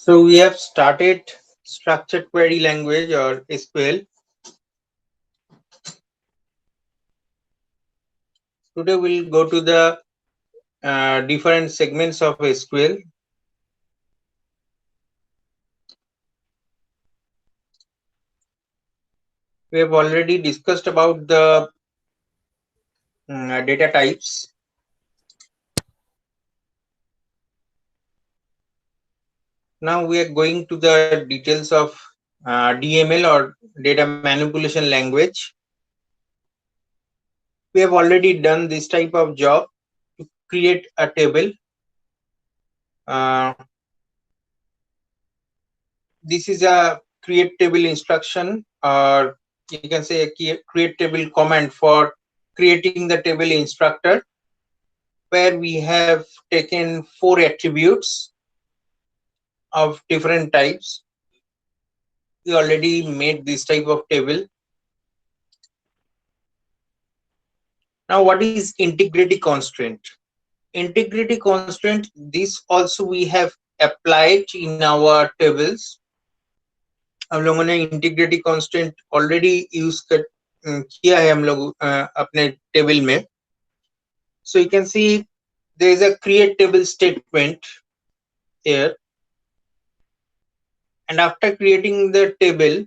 So we have started structured query language or SQL. Today we'll go to the different segments of SQL. We have already discussed about the data types. Now we are going to the details of DML or data manipulation language. We have already done this type of job to create a table. This is a create table instruction, or you can say a create table command for creating the table instructor, where we have taken 4 attributes of different types. We already made this type of table. Now, what is integrity constraint? Integrity constraint, this also we have applied in our tables. हम लोगों ने integrity constraint already use किया है हम लोग अपने table में. So you can see there is a create table statement here, and after creating the table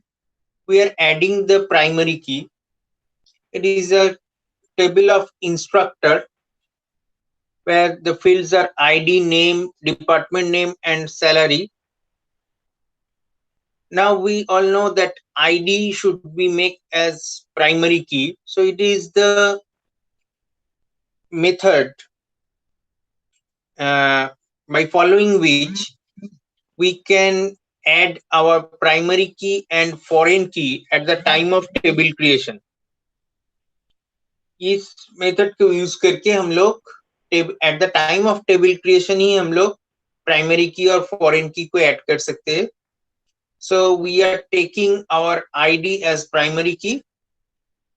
we are adding the primary key. It is a table of instructor where the fields are ID, name, department name, and salary. Now we all know that ID should be made as primary key, so it is the method by following which we can add our primary key and foreign key at the time of table creation. इस method को use करके हम लोग at the time of table creation ही हम लोग primary की और फॉरेन की को ऐड कर सकते हैं. So we are taking our ID as primary key,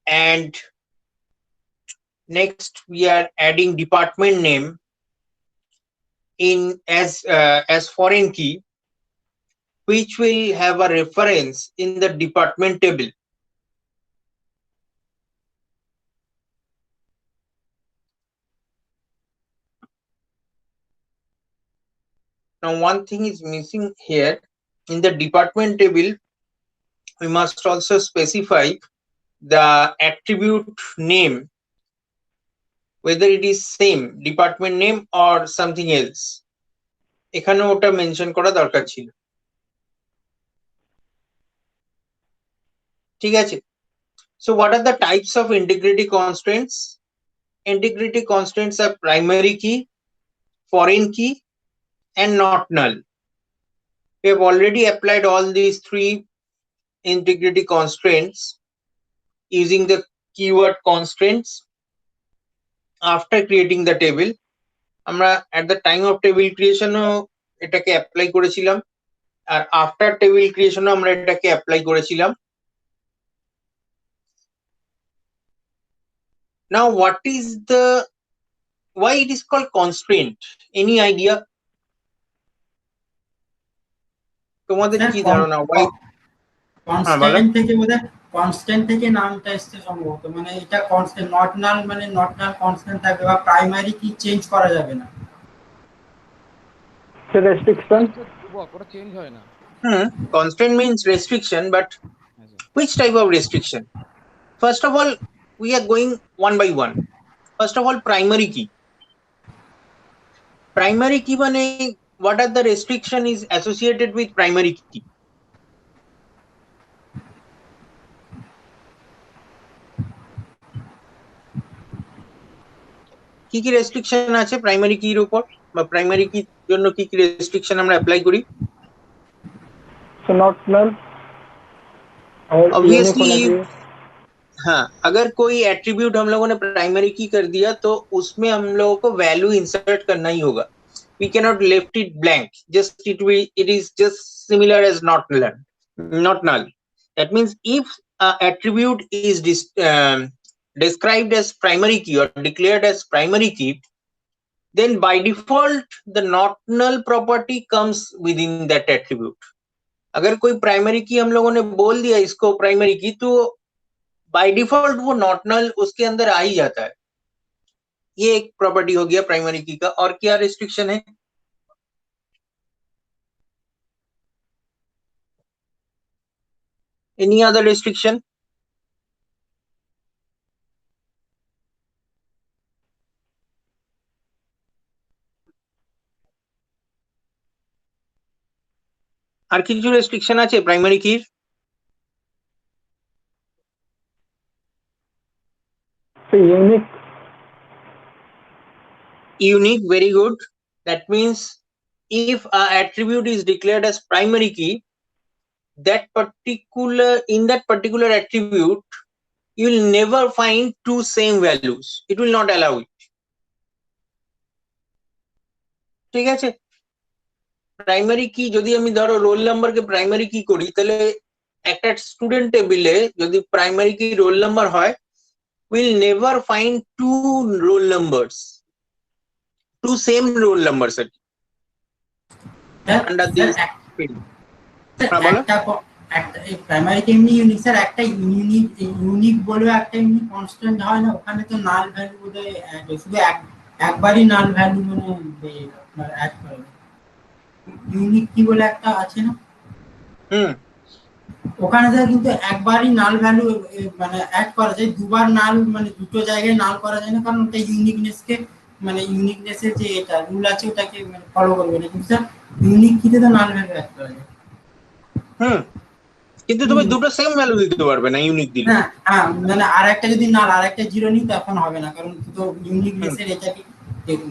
and next we are adding department name in as foreign key, which will have a reference in the department table. Now one thing is missing here. In the department table we must also specify the attribute name, whether it is same department name or something else. এখানে ওটা mention করা দরকার ছিল. ঠিক আছে. So what are the types of integrity constraints? Integrity constraints are primary key, foreign key, and not null. We have already applied all these 3 integrity constraints using the keyword constraints after creating the table. আমরা at the time of table creation এটাকে apply করেছিলাম, আর after table creation আমরা এটাকে apply করেছিলাম. Now what is the, why it is called constraint? Any idea? তোমাদের কি ধারণা? Why constant থেকে বোধহয় কনস্ট্যান্ট থেকে নামটা এসেছে সম্ভবত, মানে এটা কনস্ট্যান্ট, নট নাল, মানে নট নাল কনস্ট্যান্ট থাকবে বা প্রাইমারি কি চেঞ্জ করা যাবে না, সে রেস্ট্রিকশন ওটা চেঞ্জ হয় না. Constraint means restriction, but which type of restriction? First of all, we are going one by one. First of all, primary key. Primary key মানে what are the restriction is associated with primary key? কি কি restriction আছে primary কির উপর, বা primary কির জন্য কি কি restriction আমরা অ্যাপ্লাই করি? So not null obviously. हाँ, अगर कोई एट्रीब्यूट हम लोगों ने प्राइमरी की कर दिया तो उसमें हम लोगों को वैल्यू इंसर्ट करना ही होगा. We cannot left it blank. Just it is just similar as not null. That means if an attribute is described as primary key or declared as primary key, then by default the not null property comes within that attribute. अगर कोई primary की हम लोगों ने बोल दिया इसको primary की, तो बाय डिफॉल्ट वो नॉट नल उसके अंदर आ ही जाता है. ये एक प्रॉपर्टी हो गया प्राइमरी की का. और क्या रिस्ट्रिक्शन है? Any other restriction? আর কিছু রেস্ট্রিকশন আছে primary Kiir? So unique. Unique, very good. That means if a attribute is declared as primary key, in that particular attribute you will never find two same values. It will not allow it. ঠিক আছে? Primary কি যদি আমি ধরো role নাম্বারকে primary কি করি, তাহলে একটা স্টুডেন্ট টেবিলে যদি প্রাইমারি কি রোল নাম্বার হয়, will never find two roll numbers, two same roll numbers under this field. Primary কি এমনি ইউনিক স্যার, একটা ইউনিক বলে একটা এমনি কনস্ট্যান্ট হয় না, ওখানে তো নাল ভ্যালু বোধহয় শুধু একবারই নাল ভ্যালু মানে অ্যাড করে। ইউনিক কি বলে একটা আছে না, ওখানে স্যার কিন্তু একবারই নাল ভ্যালু মানে অ্যাড করা যায়, দুবার নাল মানে দুটো জায়গায় নাল করা যায় না, কারণ ওটা ইউনিকনেসকে মানে ইউনিকনেসের যে এটা রুল আছে ওটাকে মানে ফলো করবে না। কিন্তু স্যার ইউনিক কিতে তো নাল ভ্যালু অ্যাড করা যায়। কিন্তু তুমি দুটো সেম ভ্যালু দিতে পারবে না ইউনিক দিলে। হ্যাঁ মানে আর একটা যদি নাল আর একটা জিরো নিই তখন হবে না, কারণ তো ইউনিকনেসের এটাকে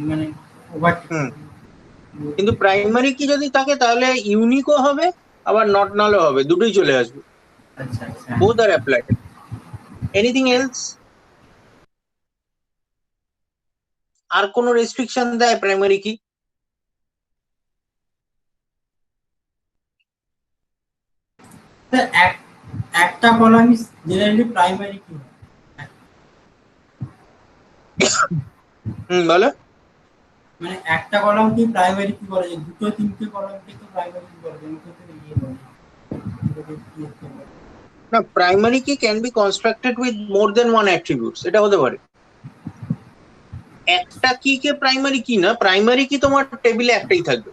মানে ওভার। কিন্তু প্রাইমারি কি যদি থাকে তাহলে ইউনিকও হবে আবার নট নালও হবে, দুটোই চলে আসবে। আচ্ছা আচ্ছা, both are applied. Anything else? আর কোন রেস্ট্রিকশন দেয় প্রাইমারি কি? একটা কলাম জেনারেলি প্রাইমারি কি বলো। মানে একটা কলাম কি প্রাইমারি কি করে, দুটো তিনটে কলাম কি তো প্রাইমারি কি করে না, primary key can be constructed with more than one attributes, এটা হতে পারে। একটা কি কে প্রাইমারি কি না, প্রাইমারি কি তোমার টেবিলে একটাই থাকবে।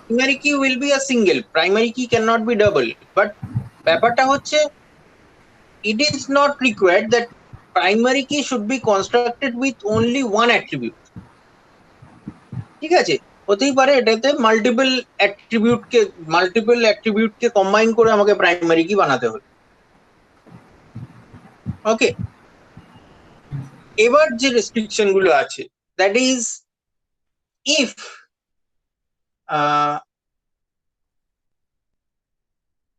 Primary key will be a single, primary key cannot be double. But ব্যাপারটা হচ্ছে it is not required that primary key should be constructed with only one attribute. ঠিক আছে, হতেই পারে এটাতে মাল্টিপল অ্যাট্রিবিউট কে কম্বাইন করে আমাকে প্রাইমারি কি বানাতে হবে। ওকে, এবার যে রেস্ট্রিকশন গুলো আছে, that is if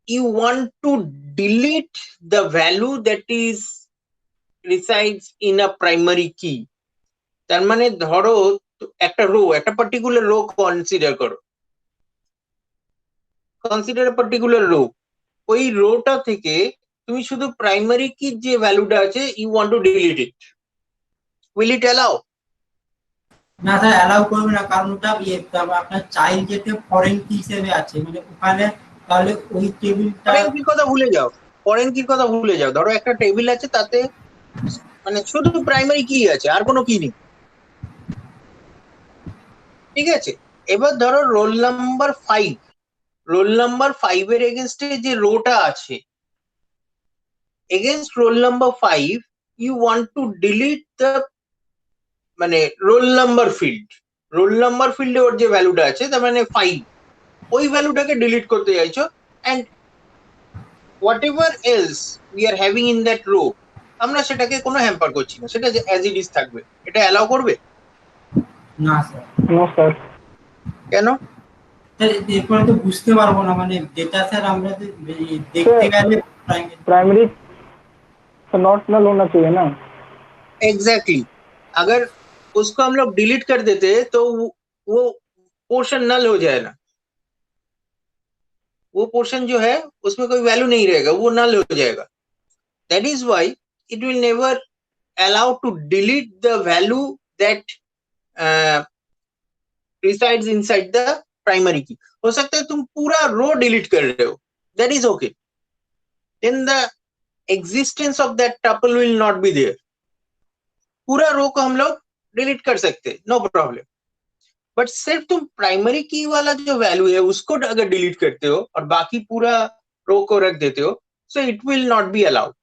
you want to delete the value that is resides in a primary key, তার মানে ধরো একটা রো, একটা পার্টিকুলার রো কনসিডার করো, কনসিডার পার্টিকুলার রো, ওই রোটা থেকে তুমি শুধু প্রাইমারি কি যে ভ্যালুটা আছে you want to delete it, will it allow? না স্যার অ্যালাউ করবে না, কারণ ওটা আপনার চাইল্ড যেতে ফরেন কি হিসেবে আছে, মানে ওখানে তাহলে ওই টেবিলটা ফরেন কির কথা ভুলে যাও, ফরেন কির কথা ভুলে যাও। ধরো একটা টেবিল আছে, তাতে মানে শুধু প্রাইমারি কি আছে, আর কোনো কি নেই। ঠিক আছে, এবার ধরো রোল নাম্বার 5, রোল নাম্বার 5 এর এগেইনস্টে যে রোটা আছে, against roll number 5 you want to delete the মানে roll number field, roll number ফিল্ডে ওর যে ভ্যালুটা আছে তার মানে 5, ওই ভ্যালুটাকে ডিলিট করতে চাইছো, and whatever else we are having in that row, আমরা সেটাকে কোনো হ্যাম্পার করছি না, সেটা অ্যাজ ইট ইজ থাকবে। এটা অ্যালাউ করবে? না স্যার। No sir. কেন? এরপরে তো বুঝতে পারবো না, মানে ডেটা স্যার আমরা দেখতে গেলে प्राइमरी नॉट नल होना चाहिए ना। एग्जैक्टली, अगर उसको हम लोग डिलीट कर देते तो वो पोर्शन नल हो जाए ना, वो पोर्शन जो है उसमें कोई वैल्यू नहीं रहेगा, वो नल हो जाएगा। That is why it will never allow to delete the value that resides inside the primary key. हो सकता है तुम पूरा रो डिलीट कर रहे हो, that is okay. Then the existence of that tuple will not be there. पूरा रो को हम लोग डिलीट कर सकते हैं, नो प्रॉब्लम. बट सिर्फ तुम प्राइमरी की वाला जो वैल्यू है उसको अगर डिलीट करते हो और बाकी पूरा रो को रख देते हो, so it will not be allowed.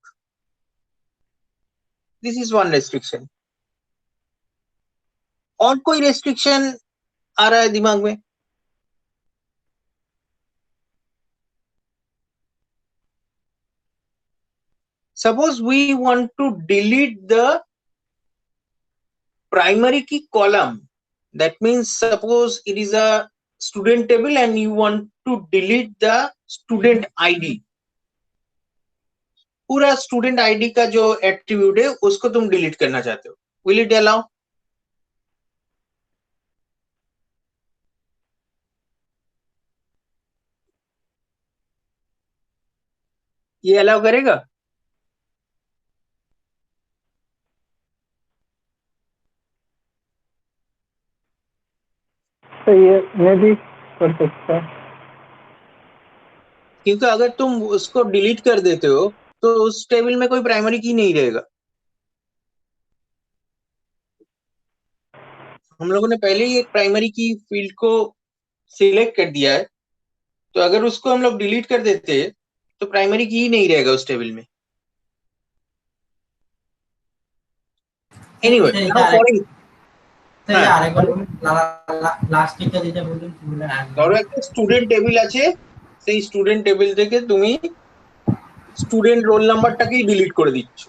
This is one restriction. और कोई restriction आ रहा है दिमाग में? Suppose we want to delete the primary key column. That means suppose it is a student table and you want to delete the student ID. पूरा student ID का जो attribute है उसको तुम डिलीट करना चाहते हो, विल इट अलाउ? ये अलाउ करेगा? तो ये मैं भी कर सकता है, क्योंकि अगर तुम उसको डिलीट कर देते हो तो उस टेबल में कोई प्राइमरी की नहीं रहेगा. हम लोगों ने पहले ही एक प्राइमरी की फील्ड को सिलेक्ट कर दिया है, तो अगर उसको हम लोग डिलीट कर देते तो प्राइमरी की ही नहीं रहेगा उस टेबल में. एनीवे, नाउ फॉर তাহলে আরেকবার লাস্টটা যেটা বললেন পুরোটা ধরো একটা স্টুডেন্ট টেবিল আছে, সেই স্টুডেন্ট টেবিল থেকে তুমি স্টুডেন্ট রোল নাম্বারটাকেই ডিলিট করে দিচ্ছ,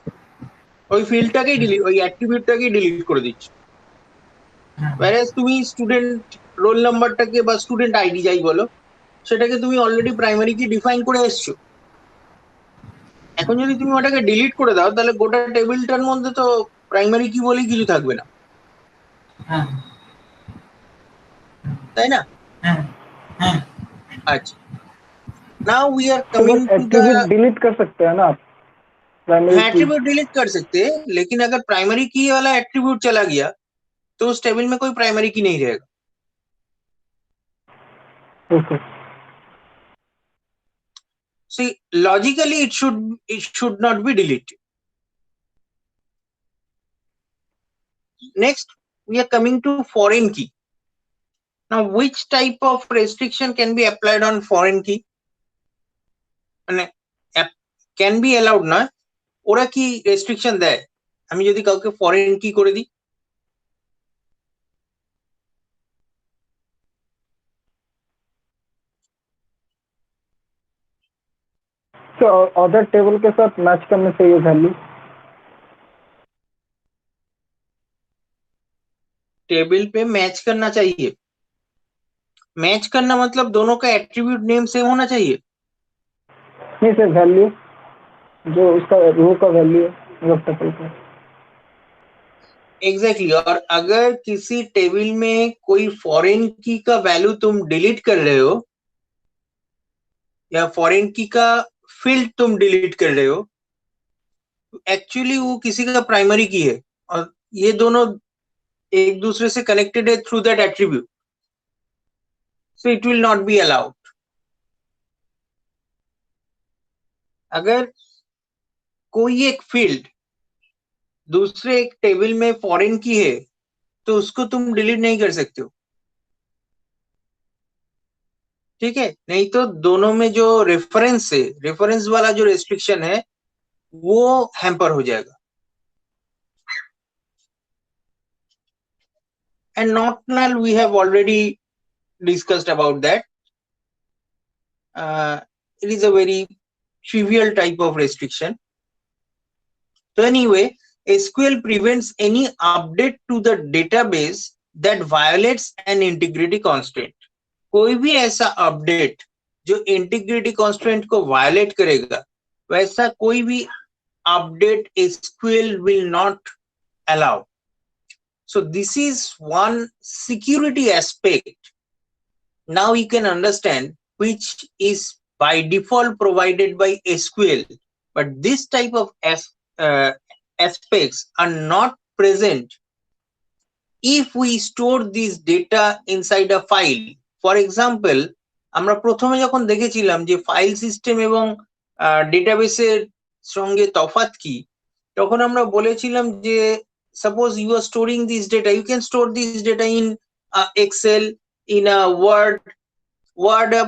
ওই ফিল্ডটাকেই ডিলিট, ওই অ্যাট্রিবিউটটাকেই ডিলিট করে দিচ্ছ. whereas তুমি স্টুডেন্ট রোল নাম্বারটাকে বা স্টুডেন্ট আইডি যাই বলো সেটাকে তুমি অলরেডি প্রাইমারি কি ডিফাইন করে এসছো. এখন যদি তুমি ওটাকে ডিলিট করে দাও তাহলে গোটা টেবিলটার মধ্যে তো প্রাইমারি কি বলেই কিছু থাকবে না, হ্যাঁ তাই না? হ্যাঁ হ্যাঁ अच्छा, now we are तो coming बस to the एट्रीब्यूट डिलीट कर सकते हैं ना आप प्राइमरी की. एट्रीब्यूट डिलीट कर सकते हैं, लेकिन अगर प्राइमरी की वाला एट्रीब्यूट चला गया तो उस टेबल में कोई प्राइमरी की नहीं रहेगा. Okay, See, logically it should not be deleted. Next, we are coming to foreign key. Now, which type of restriction can be applied on foreign key? And can be allowed না, ওরা কি restriction দেয়? আমি যদি কাউকে foreign কি করে দিই, तो अदर टेबल के साथ मैच करने चाहिए वैल्यू. टेबल पे मैच करना चाहिए. मैच करना मतलब दोनों का एट्रीब्यूट नेम सेम होना चाहिए. नहीं सर, वैल्यू जो उसका रो का वैल्यू है मतलब टेबल का. एग्जैक्टली और अगर किसी टेबल में कोई फॉरेन की का वैल्यू तुम डिलीट कर रहे हो या फॉरेन की का फील्ड तुम डिलीट कर रहे हो, एक्चुअली वो किसी का प्राइमरी की है और ये दोनों एक दूसरे से कनेक्टेड है through that attribute, so it will not be allowed. अगर कोई एक फील्ड दूसरे एक टेबल में फॉरेन की है तो उसको तुम डिलीट नहीं कर सकते हो, ठीक है? नहीं तो दोनों में जो रेफरेंस है, रेफरेंस वाला जो रेस्ट्रिक्शन है वो हैम्पर हो जाएगा. And not null, we have already discussed about that. It is a very trivial type of restriction. So anyway, SQL prevents any update to the database that violates an integrity constraint. कोई भी ऐसा update जो integrity constraint को violet करेगा, वैसा कोई भी update SQL will not allow. So this is one security aspect. Now you can understand which is by default provided by SQL, but this type of aspects are not present if we store this data inside a file. For example, আমরা প্রথমে যখন দেখেছিলাম যে file system এবং ডেটাবেসের সঙ্গে তফাৎ কি, তখন আমরা বলেছিলাম যে suppose you are storing this data, you can store this data in Excel, in a Word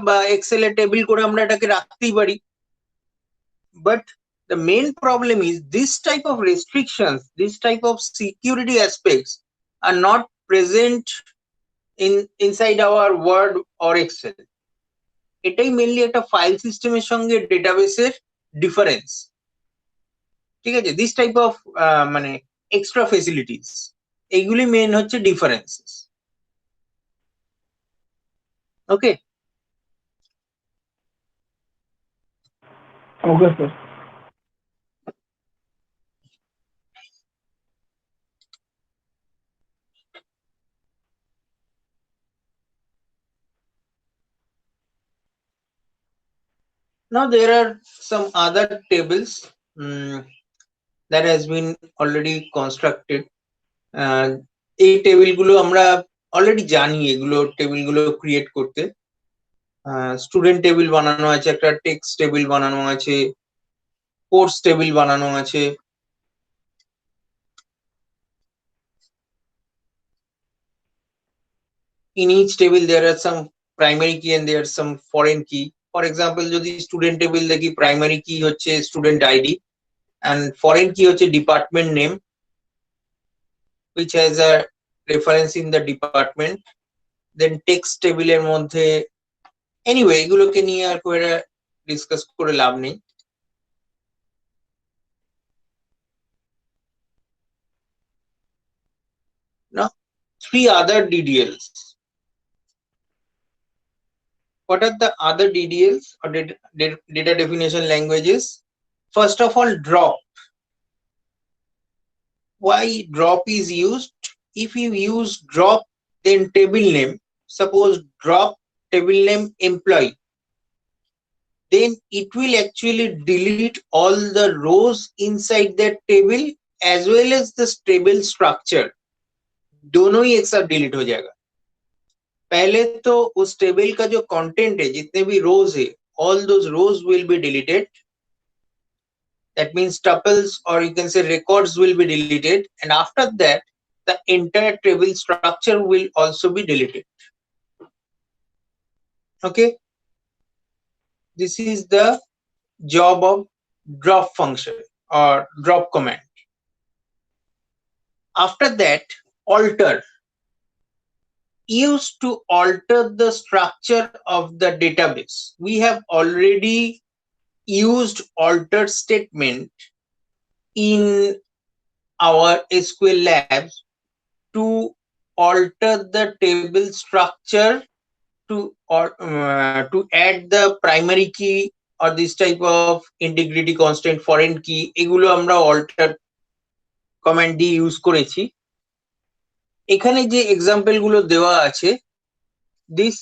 বা Excel এ টেবিল করে আমরা এটাকে রাখতেই পারি। But the main problem is this type of restrictions, this type of security aspects are not present inside our Word or Excel. এটাই mainly একটা file সিস্টেমের সঙ্গে ডেটাবেসের ডিফারেন্স। ঠিক আছে, দিস টাইপ অফ মানে এক্সট্রা ফেসিলিটিস, এইগুলি মেইন হচ্ছে differences. Okay, Okay, sir. now there are some other tables that has been already constructed. এই টেবিলগুলো আমরা অলরেডি জানি, এগুলো টেবিলগুলো ক্রিয়েট করতে। স্টুডেন্ট টেবিল বানানো আছে, একটা টেক্সট টেবিল বানানো আছে, কোর্স টেবিল বানানো আছে। In each table there are some primary key and there are some foreign key. For example, যদি স্টুডেন্ট টেবিল দেখি, প্রাইমারি কি হচ্ছে student ID and foreign key হচ্ছে department name which has a reference in the department. Then text টেবিলের মধ্যে anyway এগুলোকে নিয়ে আর করে ডিসকাস করে লাভ নেই। Now 3 other DDLs. What are the other DDLs or data definition languages? First of all, drop. Why drop is used? If you use drop, then table name, suppose drop table name employee, then it will actually delete all the rows inside that table as well as the table structure. दोनों ही एक साथ delete हो जाएगा। पहले तो उस table का जो कंटेंट है, जितने भी रोज है, all those rows will be deleted. That means tuples or you can say records will be deleted, and after that the entire table structure will also be deleted. Okay, this is the job of drop function or drop command. After that, alter, used to alter the structure of the database. We have already used alter statement in our SQL labs to alter the table structure, to add the primary key or this type of integrity constant, foreign key, এগুলো আমরা alter command দিয়ে use করেছি। এখানে যে example গুলো দেওয়া আছে, this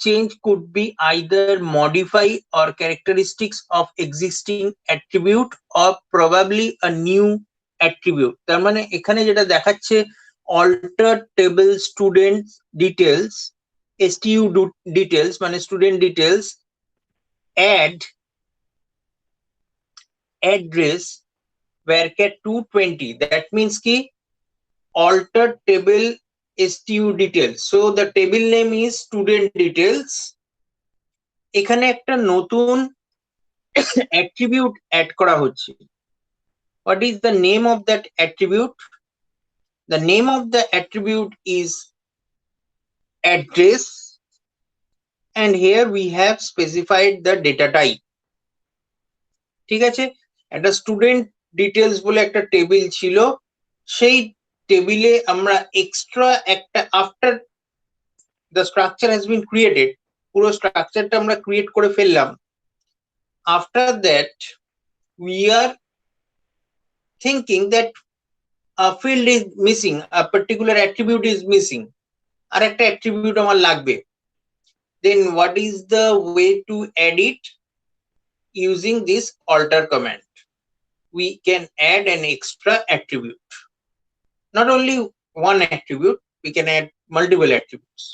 change could be either modify or characteristics of existing attribute or probably a new attribute. তার মানে এখানে যেটা দেখাচ্ছে alter table student details, stu details মানে student details, add address varchar 220, that means ki alter table stu details, so the table name is student details. এখানে একটা নতুন attribute add করা হচ্ছে। What is the name of that attribute? The name of the attribute is address, and here we have specified the data type. ঠিক আছে, একটা student details বলে একটা টেবিল ছিল, সেই টেবিলে আমরা এক্সট্রা একটা, after the structure has been created, পুরো স্ট্রাকচারটা আমরা ক্রিয়েট করে ফেললাম। After that we are thinking that a field is missing, a particular attribute is missing, আর একটা attribute আমার লাগবে। Then what is the way to add it? Using this alter command, we can add an extra attribute. Not only one attribute, we can add multiple attributes.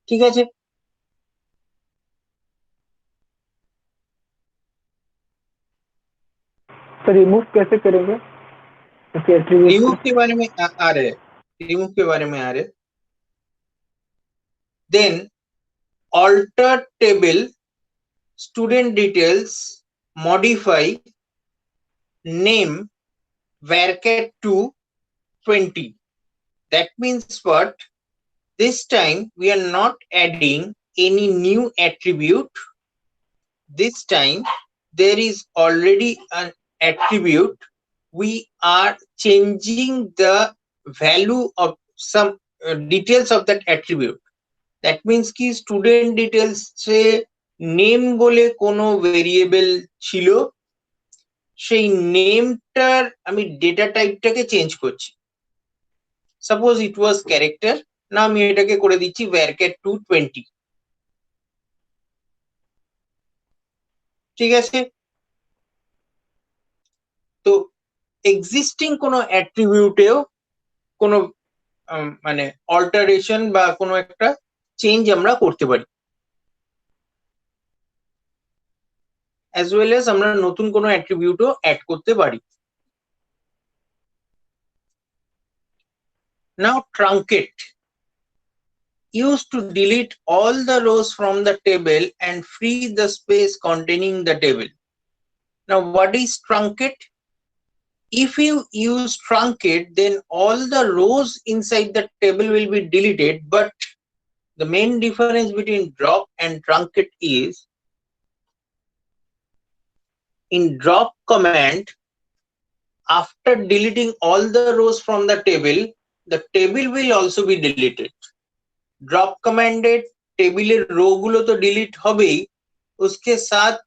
ঠিক আছে? तो remove कैसे करेंगे उसके attribute remove के बारे में आ रहे, रिमूव के बारे में आ रहे. Then alter table student details, modify name varchar 2 20. That means what? This time we are not adding any new attribute. This time there is already an attribute. We are changing the value of some details of that attribute. That means ki student details se name bole kono variable chilo, সেই নেমটার আমি data টাইপটাকে change করছি. Suppose ইট ওয়াজ character, না আমি এটাকে করে দিচ্ছি varchar 220. ঠিক আছে? তো এক্সিস্টিং কোনো অ্যাট্রিবিউটেও কোনো মানে অল্টারেশন বা কোনো একটা চেঞ্জ আমরা করতে পারি, as well as আমরা নতুন কোনো অ্যাট্রিবিউটও অ্যাড করতে পারি. Now truncate, used to delete all the rows from the table and free the space containing the table. Now what is truncate? If you use truncate, then all the rows inside the table will be deleted, but the main difference between drop and truncate is, in drop command, after deleting all the rows from the table will also be deleted. Drop commanded table row gulo to delete hobei, uske sath.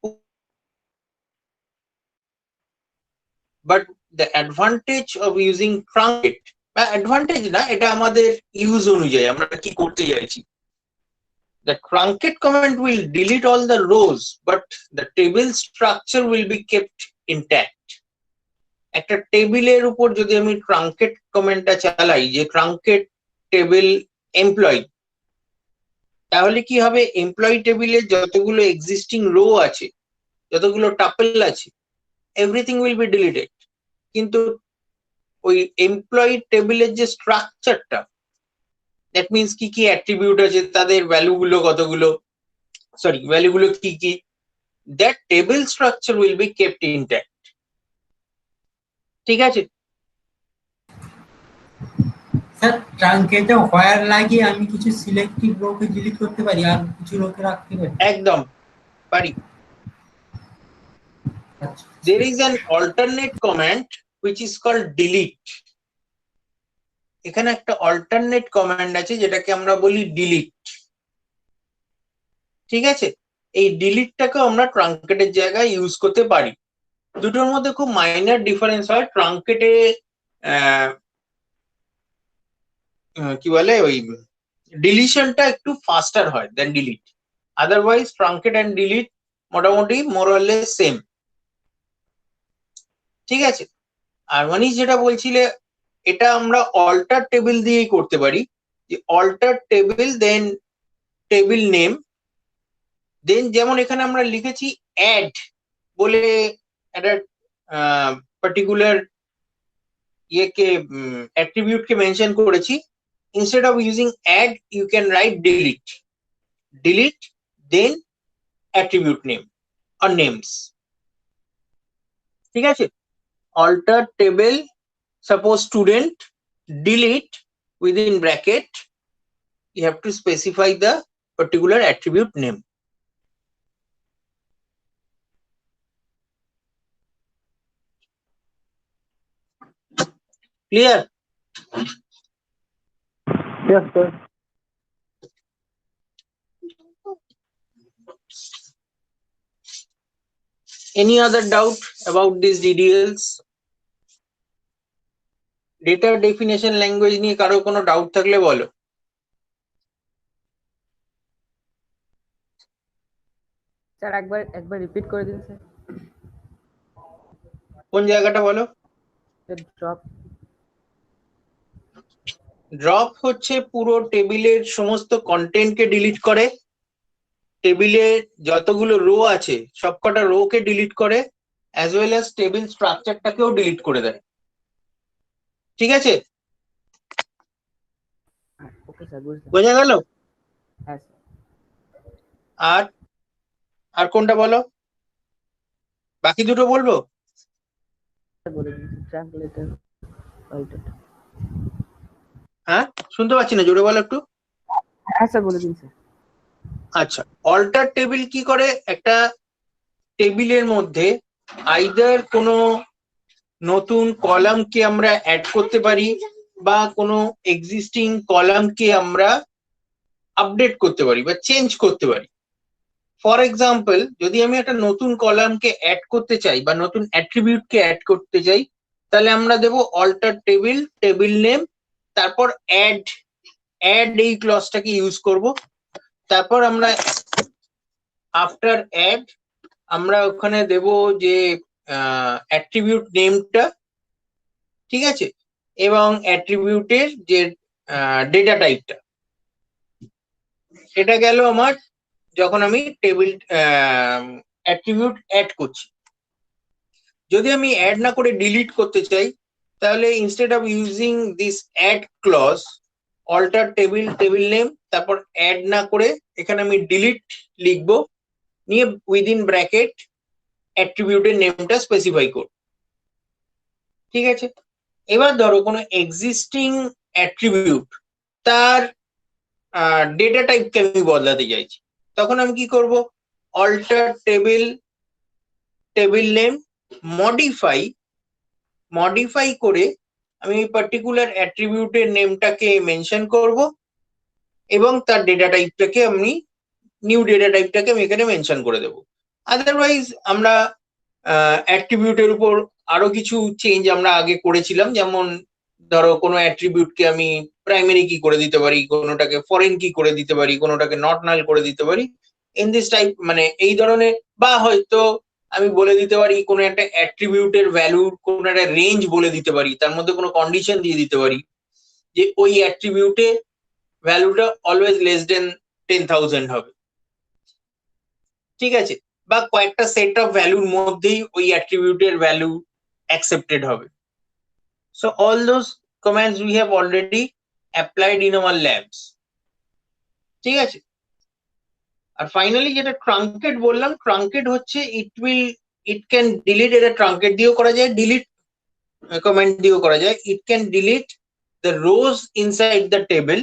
But the advantage of using truncate, advantage na, eta amader use অনুযায়ী আমরা কি করতে চাইছি. The truncate command will delete all the rows, but the table structure will be kept intact. একটা টেবিলের উপর যদি আমি ট্রাঙ্কেট কমেন্টটা চালাই, যে ট্রাঙ্কেট টেবিল এমপ্লয়ি, তাহলে কি হবে, এমপ্লয়ি টেবিলে যতগুলো এক্সিস্টিং রো আছে, যতগুলো টাপল আছে, এভরিথিং উইল বি ডিলিটেড. কিন্তু ওই এমপ্লয়ি টেবিলের যে স্ট্রাকচারটা, দ্যাট মিনস কি কি অ্যাট্রিবিউট আছে, তাদের ভ্যালুগুলো কতগুলো, সরি ভ্যালুগুলো কি কি, that table structure will be kept intact. ঠিক আছে? স্যার ট্রাঙ্কেটে হোয়ার লাগিয়ে আমি কিছু সিলেক্টিভ রোকে ডিলিট করতে পারি আর কিছু রোকে রাখতে পারি? একদম পারি. আচ্ছা, There is an alternate command which is called delete. এখানে একটা alternate command আছে যেটাকে আমরা বলি delete. ঠিক আছে? এই ডিলিটটাকে আমরা ট্রাঙ্কেটের জায়গায় ইউজ করতে পারি. দুটোর মধ্যে খুব মাইনর ডিফারেন্স হয়. ট্রাঙ্কেটে কি বলে, ওই ডিলিশনটা একটু ফাস্টার হয় দেন delete. Otherwise truncate and delete মোটামুটি মোর অর লেস সেম. ঠিক আছে? আর মনীষ যেটা বলছিলে, এটা আমরা অল্টার টেবিল দিয়েই করতে পারি. যে অল্টার টেবিল দেন টেবিল নেম, দেন যেমন এখানে আমরা লিখেছি অ্যাড বলে একটা পার্টিকুলার ইয়েকে অ্যাট্রিবিউটকে মেনশন করেছি. instead of using add, you can write delete then attribute name or names. ঠিক আছে? alter table, suppose student, delete, within bracket you have to specify the particular attribute name. Clear? Yes, sir. Any other doubt about these DDLs? Data definition language নিয়ে কারো কোনো doubt থাকলে বলো. Sir একবার repeat করে দিন স্যার. কোন জায়গাটা বলো? ড্রপ ড্রপ হচ্ছে পুরো টেবিলের সমস্ত কন্টেন্টকে ডিলিট করে, টেবিলে যতগুলো রো আছে সবকটা রো কে ডিলিট করে, অ্যাজ ওয়েল অ্যাজ টেবিল স্ট্রাকচারটাকেও ডিলিট করে দেয়। ঠিক আছে, ওকে স্যার, বুঝলাম। বোঝা গেল? হ্যাঁ স্যার। আর আর কোনটা বলো, বাকি দুটো বলবো? বলে দিন ট্রান্সলেটর ওইটা। হ্যাঁ, শুনতে পাচ্ছি না, জোরে বলো একটু। হ্যাঁ স্যার, বলে দিন স্যার। আচ্ছা, অল্টার টেবিল কি করে, একটা টেবিলের মধ্যে আইদার কোনো নতুন কলামকে আমরা অ্যাড করতে পারি বা কোনো এক্সিস্টিং কলামকে আমরা আপডেট করতে পারি বা চেঞ্জ করতে পারি। ফর এক্সাম্পল, যদি আমি একটা নতুন কলামকে অ্যাড করতে চাই বা নতুন অ্যাট্রিবিউটকে অ্যাড করতে চাই, তাহলে আমরা দেব অল্টার টেবিল, টেবিল নেম, তারপর অ্যাড এই ক্লজটাকে ইউজ করব। তারপর আমরা আফটার অ্যাড আমরা ওখানে দেব যে অ্যাট্রিবিউট নেমটা, ঠিক আছে, এবং অ্যাট্রিবিউটের যে ডেটা টাইপটা। এটা গেল আমার যখন আমি টেবিল অ্যাট্রিবিউট অ্যাড করছি। যদি আমি অ্যাড না করে ডিলিট করতে চাই, তাহলে instead of using this add clause, alter table, table name, তারপর অ্যাড না করে এখানে আমি ডিলিট লিখবো, নিয়ে উইদিন ব্র্যাকেট অ্যাট্রিবিউটের নেমটা স্পেসিফাই করব। ঠিক আছে, এবার ধরো কোনো এক্সিস্টিং অ্যাট্রিবিউট, তার ডেটা টাইপকে আমি বদলাতে চাইছি, তখন আমি কি করব, alter table, table name, modify করে আমি পার্টিকুলার অ্যাট্রিবিউটের নেমটাকে মেনশন করব এবং তার ডেটা টাইপটাকে আমি নিউ ডেটা টাইপটাকে আমি এখানে মেনশন করে দেব। আদারওয়াইজ আমরা অ্যাট্রিবিউটের উপর আরো কিছু চেঞ্জ আমরা আগে করেছিলাম, যেমন ধরো কোনো অ্যাট্রিবিউটকে আমি প্রাইমারি কি করে দিতে পারি, কোনোটাকে ফরেন কি করে দিতে পারি, কোনোটাকে নট নাল করে দিতে পারি, ইন দিস টাইপ, মানে এই ধরনের। বা হয়তো আমি বলে দিতে পারি কোনো একটা অ্যাট্রিবিউটের ভ্যালুর কোনো একটা রেঞ্জ বলে দিতে পারি, তার মধ্যে কোনো কন্ডিশন দিয়ে দিতে পারি যে ওই অ্যাট্রিবিউটে ভ্যালুটা অলওয়েজ লেস দেন 10,000 হবে। ঠিক আছে, বা কয়েকটা সেট অফ ভ্যালুর মধ্যেই ওই অ্যাট্রিবিউটের ভ্যালু অ্যাকসেপ্টেড হবে। So all those commands we have already applied in our labs. ঠিক আছে, আর ফাইনালি যেটা ট্রাঙ্কেট বললাম, ট্রাঙ্কেট হচ্ছে ইট ক্যান ডিলিট, এটা ট্রাঙ্কেট দিয়েও করা যায়, ডিলিট কমান্ড দিয়েও করা যায়। It can delete the rows inside the table,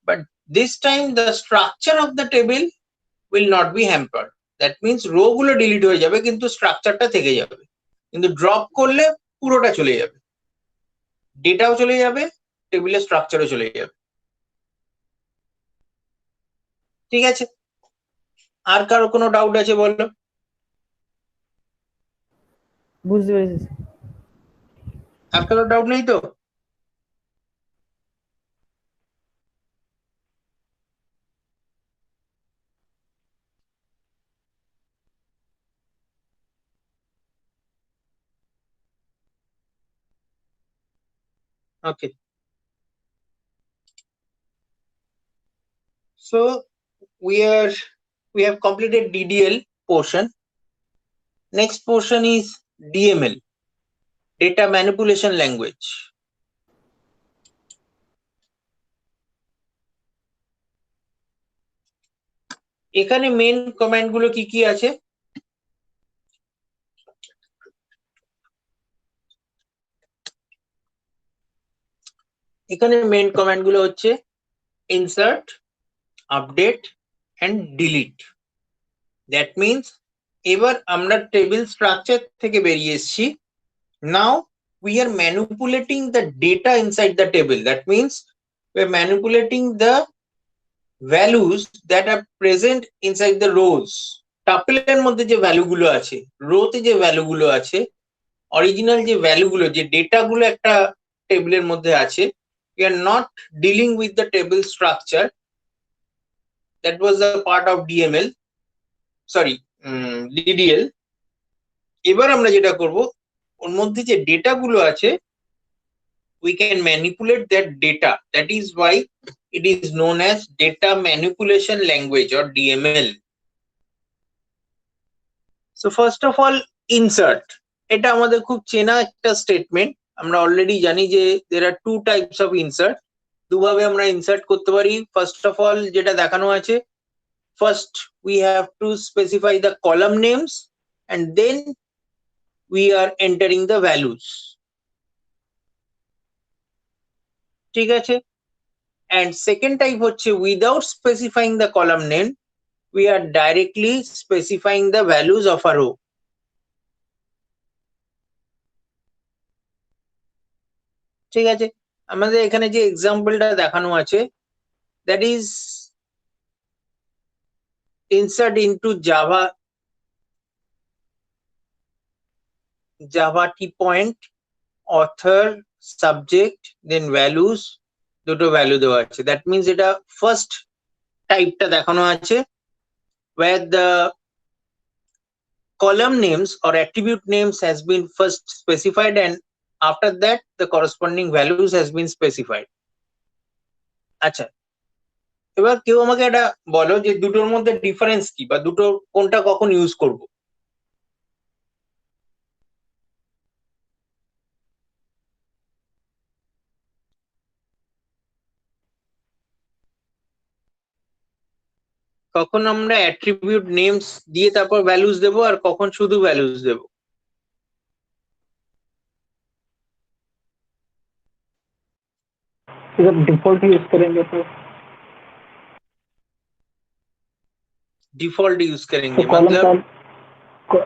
but this time the structure of the table will not be hampered. That means row গুলো ডিলিট হয়ে যাবে কিন্তু স্ট্রাকচারটা থেকে যাবে, কিন্তু ড্রপ করলে পুরোটা চলে যাবে, ডেটাও চলে যাবে, টেবিলের স্ট্রাকচারও চলে যাবে। ঠিক আছে, আর কারো কোনো ডাউট আছে বলো? বুঝতে পেরেছি স্যার। আর কারো ডাউট নেই তো? Okay, so we have completed DDL portion. Next portion is DML, data manipulation language. এখানে মেন কমান্ড গুলো কি কি আছে? এখানে মেন কমান্ড গুলো হচ্ছে insert, update and delete. That means এবার আমরা টেবিল স্ট্রাকচার থেকে বেরিয়ে এসেছি। নাও we are manipulating the data inside the table. That means we are manipulating the values that are present inside the rows. টাপেলের মধ্যে যে value গুলো আছে, রোতে যে ভ্যালু গুলো আছে, অরিজিনাল যে ভ্যালু গুলো, যে ডেটা গুলো একটা টেবিলের মধ্যে আছে, we are not dealing with the table structure. That was the part of DML, sorry, DDL. এবার আমরা যেটা করব, ওর মধ্যে যে ডেটা গুলো আছে we can manipulate that data. That is why it is known as data manipulation language or DML. So first of all, insert. এটা আমাদের খুব চেনা একটা স্টেটমেন্ট। আমরা অলরেডি জানি যে there are two types of insert. দুভাবে আমরা ইনসার্ট করতে পারি। ফার্স্ট অফ অল যেটা দেখানো আছে, first we have to specify the column names and then we are entering the values. ঠিক আছে? And second type হচ্ছে without specifying the column name, we are directly specifying the values of a row. ঠিক আছে? আমাদের এখানে যে এক্সাম্পলটা দেখানো আছে, that is insert into Java key point, author, subject, then values, দুটো ভ্যালু দেওয়া আছে। That means এটা ফার্স্ট টাইপটা দেখানো আছে where the column names or attribute names has been first specified and after that the corresponding values has been specified. আচ্ছা, এবার কেউ আমাকে এটা বলো যে দুটোর মধ্যে ডিফারেন্স কি বা দুটো কোনটা কখন ইউজ করব? কখন আমরা অ্যাট্রিবিউট নেমস দিয়ে তারপর ভ্যালুস দেব আর কখন শুধু ভ্যালুস দেব? जब डिफॉल्ट यूज करेंगे तो डिफॉल्ट यूज करेंगे कॉलम मतलब का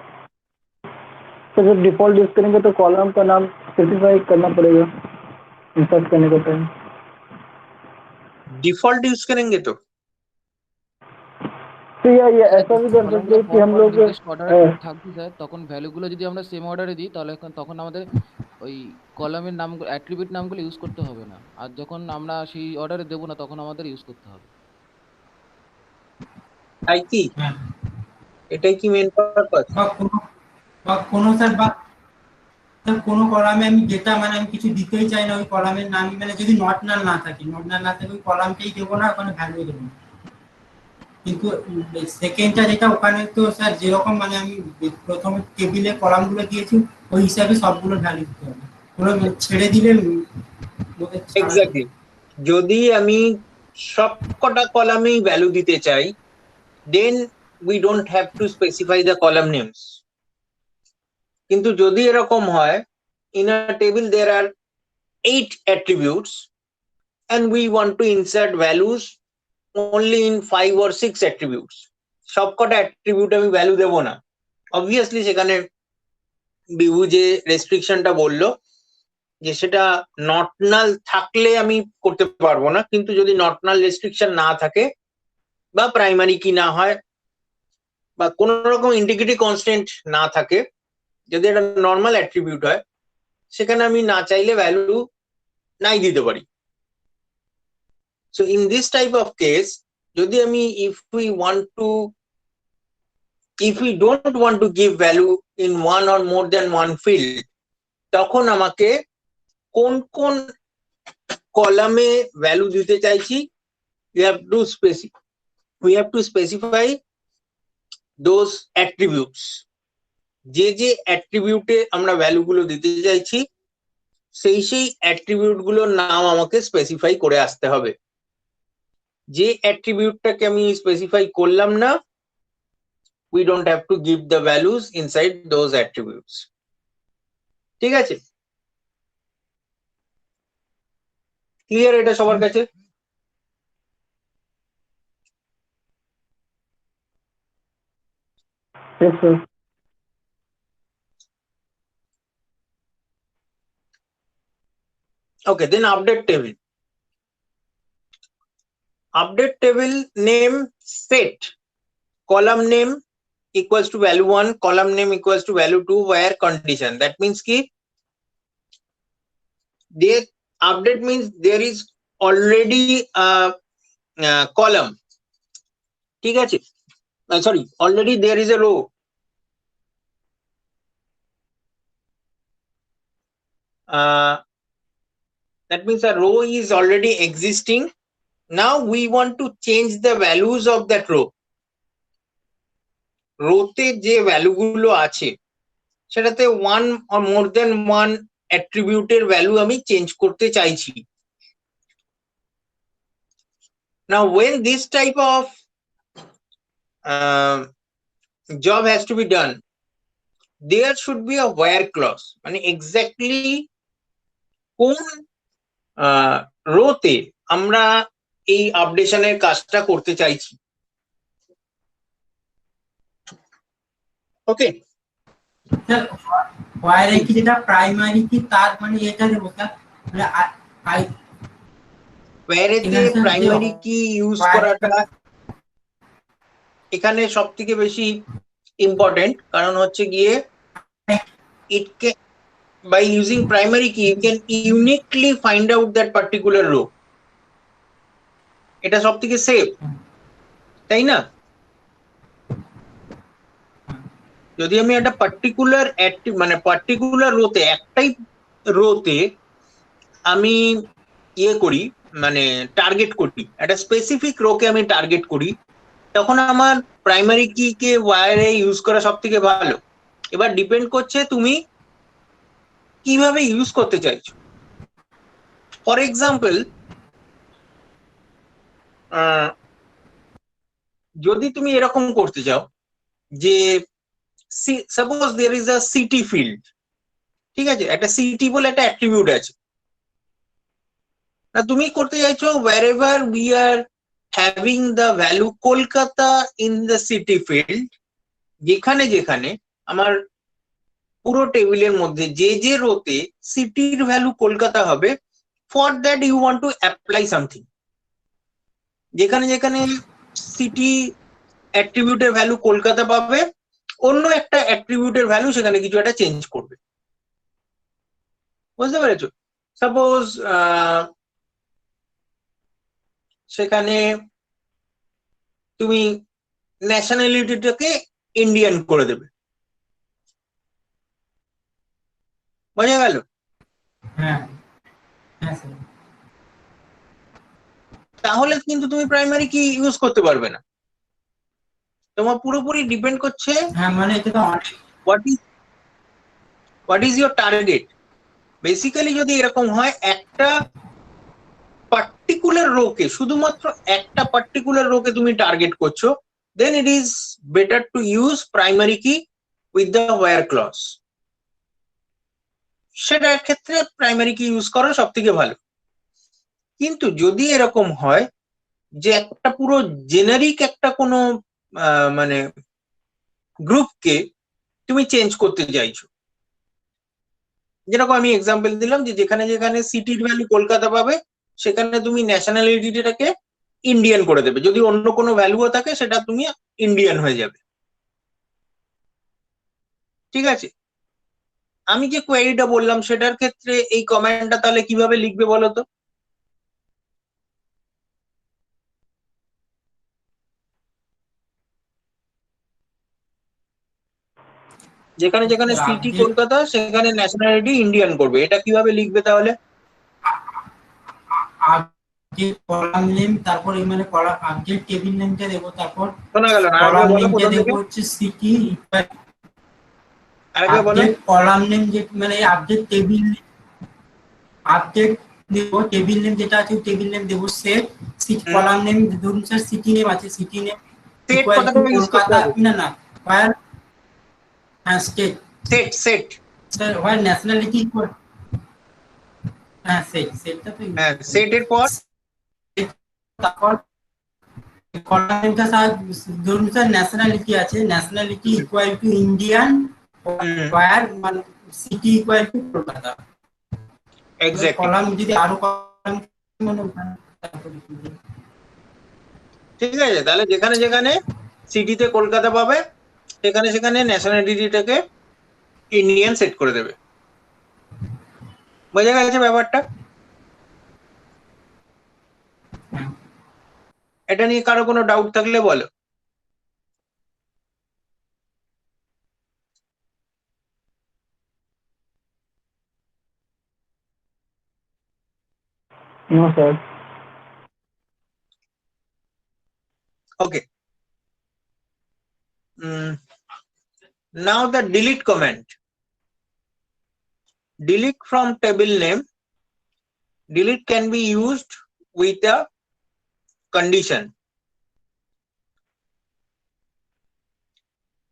तो जब डिफॉल्ट यूज करेंगे तो कॉलम का नाम स्पेसिफाई करना पड़ेगा इंसर्ट करने का टाइम। डिफॉल्ट यूज करेंगे तो ये ऐसा भी कर सकते हैं कि हम लोग থাকবে স্যার, তখন ভ্যালুগুলো যদি আমরা সেম অর্ডারে দিই তাহলে তখন আমাদের ওই কলামের নামগুলো অ্যাট্রিবিউট নামগুলো ইউজ করতে হবে না, আর যখন আমরা সেই অর্ডারে দেবো না তখন আমাদের ইউজ করতে হবে। তাই কি? এটাই কি মেন পারপাস? বা কোনো স্যার বা কোনো কলামে আমি ডেটা মানে আমি কিছু দিতেই চাই না, ওই কলামের নাম মানে যদি নট নাল না থাকে ওই কলামটাই দেবো না, ওখানে ভ্যালু দেবো না। কিন্তু সেকেন্ডটা যেটা ওখানে তো স্যার যেরকম মানে আমি প্রথমে টেবিলে কলামগুলো দিয়েছি ওই হিসাবে সবগুলো ভ্যালু দিতে হবে, কোনো ছেড়ে দিলে এক্স্যাক্টলি। যদি আমি সবকটা কলামেই ভ্যালু দিতে চাই, then we don't have to specify the column names. কিন্তু যদি এরকম হয়, in a table there are 8 attributes and we want to insert values only in 5 or 6 attributes, সবকটা অ্যাট্রিবিউট আমি ভ্যালু দেব না, অবভিয়াসলি সেখানে বিভু যে রেস্ট্রিকশনটা বললো যে সেটা নট নাল থাকলে আমি করতে পারবো না, কিন্তু যদি নট নাল রেস্ট্রিকশন না থাকে বা প্রাইমারি কি না হয় বা কোন রকম ইন্টিগ্রিটি কনস্ট্যান্ট না থাকে, যদি এটা নর্মাল অ্যাট্রিবিউট হয় সেখানে আমি না চাইলে ভ্যালু নাই দিতে পারি। So in this type of case যদি আমি if we don't want to give value in one or more than one field, তখন আমাকে কোন কোন কলামে ভ্যালু দিতে চাইছি we have to specify those attributes. যে যে অ্যাট্রিবিউটে আমরা ভ্যালু গুলো দিতে চাইছি সেই অ্যাট্রিবিউট গুলোর নাম আমাকে স্পেসিফাই করে আসতে হবে। যে অ্যাট্রিবিউটটাকে আমি স্পেসিফাই করলাম না, we don't have to give the values inside those attributes. ঠিক আছে? ক্লিয়ার এটা সবার কাছে? Yes, sir. Okay, then update table. Update table name set column name equals to value 1, column name equals to value 2 where condition. That means ki there update means there is already a column. ঠিক আছে? Sorry, already there is a row. That means a row is already existing. Now we want to change the values of that row. রোতে যে ভ্যালুগুলো আছে সেটাতে one or more than one অ্যাট্রিবিউটের value আমি change করতে চাইছি। Now when this type of job has to be done, there should be a where clause, মানে exactly কোন রোতে আমরা এই আপডেশনের কাজটা করতে চাইছি। ওকে, স্যার ওয়ারে কি যেটা প্রাইমারি কি তার মানে এটা দেবো স্যার, মানে আই ওয়্যারেতে প্রাইমারি কি ইউজ করাটা এখানে সব থেকে বেশি ইম্পর্টেন্ট, কারণ হচ্ছে গিয়ে it can, by using primary key you can uniquely find out that particular row. এটা সব থেকে সেফ, তাই না? যদি আমি একটা পার্টিকুলার মানে পার্টিকুলার রোতে একটাই রোতে আমি ইয়ে করি, মানে টার্গেট করি, একটা স্পেসিফিক রোকে আমি টার্গেট করি, তখন আমার প্রাইমারি কি কে ওয়্যারে ইউজ করা সব থেকে ভালো। এবার ডিপেন্ড করছে তুমি কিভাবে ইউজ করতে চাইছো। ফর এক্সাম্পল, যদি তুমি এরকম করতে চাও যে suppose there is a city field, ঠিক আছে, একটা সিটি বলে একটা অ্যাট্রিবিউট আছে, না তুমি করতে চাইছো wherever we are having the value Kolkata in the city field, যেখানে যেখানে আমার পুরো টেবিলের মধ্যে যে যে রোতে সিটির ভ্যালু কলকাতা হবে, for that you want to apply something. যেখানে যেখানে সিটি অ্যাট্রিবিউটের ভ্যালু কলকাতা পাবে, অন্য একটা অ্যাট্রিবিউটের ভ্যালু সেখানে কিছু একটা চেঞ্জ করবে। বুঝতে পেরেছো? সাপোজ সেখানে তুমি ন্যাশনালিটিটাকে ইন্ডিয়ান করে দেবে, বোঝা গেল? হ্যাঁ হ্যাঁ স্যার, তাহলে কিন্তু তুমি প্রাইমারি কি ইউজ করতে পারবে না। তোমার পুরোপুরি ডিপেন্ড করছে হ্যাঁ মানে এটা তো অনেক what is your target. Basically যদি এরকম হয় একটা পার্টিকুলার রোকে, শুধুমাত্র একটা পার্টিকুলার রোকে তুমি টার্গেট করছো, then it is better to use primary key with the where clause. সেটার ক্ষেত্রে প্রাইমারি কি ইউজ করা সব থেকে ভালো। কিন্তু যদি এরকম হয় যে একটা পুরো জেনারিক একটা কোনো মানে গ্রুপকে তুমি চেঞ্জ করতে চাইছো, যেরকম আমি এক্সাম্পল দিলাম যে যেখানে যেখানে সিটির ভ্যালু কলকাতা পাবে সেখানে তুমি ন্যাশনালিটিটাকে ইন্ডিয়ান করে দেবে, যদি অন্য কোনো ভ্যালুও থাকে সেটা তুমি ইন্ডিয়ান হয়ে যাবে। ঠিক আছে, আমি যে কোয়েরিটা বললাম সেটার ক্ষেত্রে এই কমান্ডটা তাহলে কিভাবে লিখবে বলো তো? যেখানে যেখানে সিটি কলকাতা সেখানে ন্যাশনালিটি ইন্ডিয়ান করবে, এটা কিভাবে লিখবে তাহলে? আপডেট কলাম নেম, তারপর মানে কলাম আপডেট টেবিল নেমটা দেব, তারপর শোনা গেল না, আরেকবার কলাম বলো নেমটা প্রথম দেব থেকে, হচ্ছে সিটি, আরেকবার বলো। আপডেট কলাম নেম যে মানে আপডেট টেবিল, আপডেট দেব টেবিল নেম যেটা আছে টেবিল নেম দেব সেট, সিট কলাম নেম ধরুন স্যার সিটি নেম আছে, city name set equal to কথাটা ইউজ করতে কলকাতা, হবে। না না ওয়্যার, হ্যাঁ state set set sir where nationality equal, হ্যাঁ সেটটা তো ইউজ হ্যাঁ, করতে হবে। সেট এর পর তারপর কলামটা স্যার ধরুন স্যার ন্যাশনালিটি আছে, nationality equal to Indian, where মানে city equal to Kolkata. Exactly, column যদি আরো কলাম মানে ওখানে তারপরে কি বলবো? ঠিক আছে। তাহলে যেখানে যেখানে সিটিতে কলকাতা পাবে সেখানে সেখানে ন্যাশনালিটিটাকে ইন্ডিয়ান সেট করে দেবে। বোঝা গেছে ব্যাপারটা? এটা নিয়ে কারো কোনো ডাউট থাকলে বলো। No, sir. Okay. Now the delete command. Delete from table name. Delete can be used with a condition.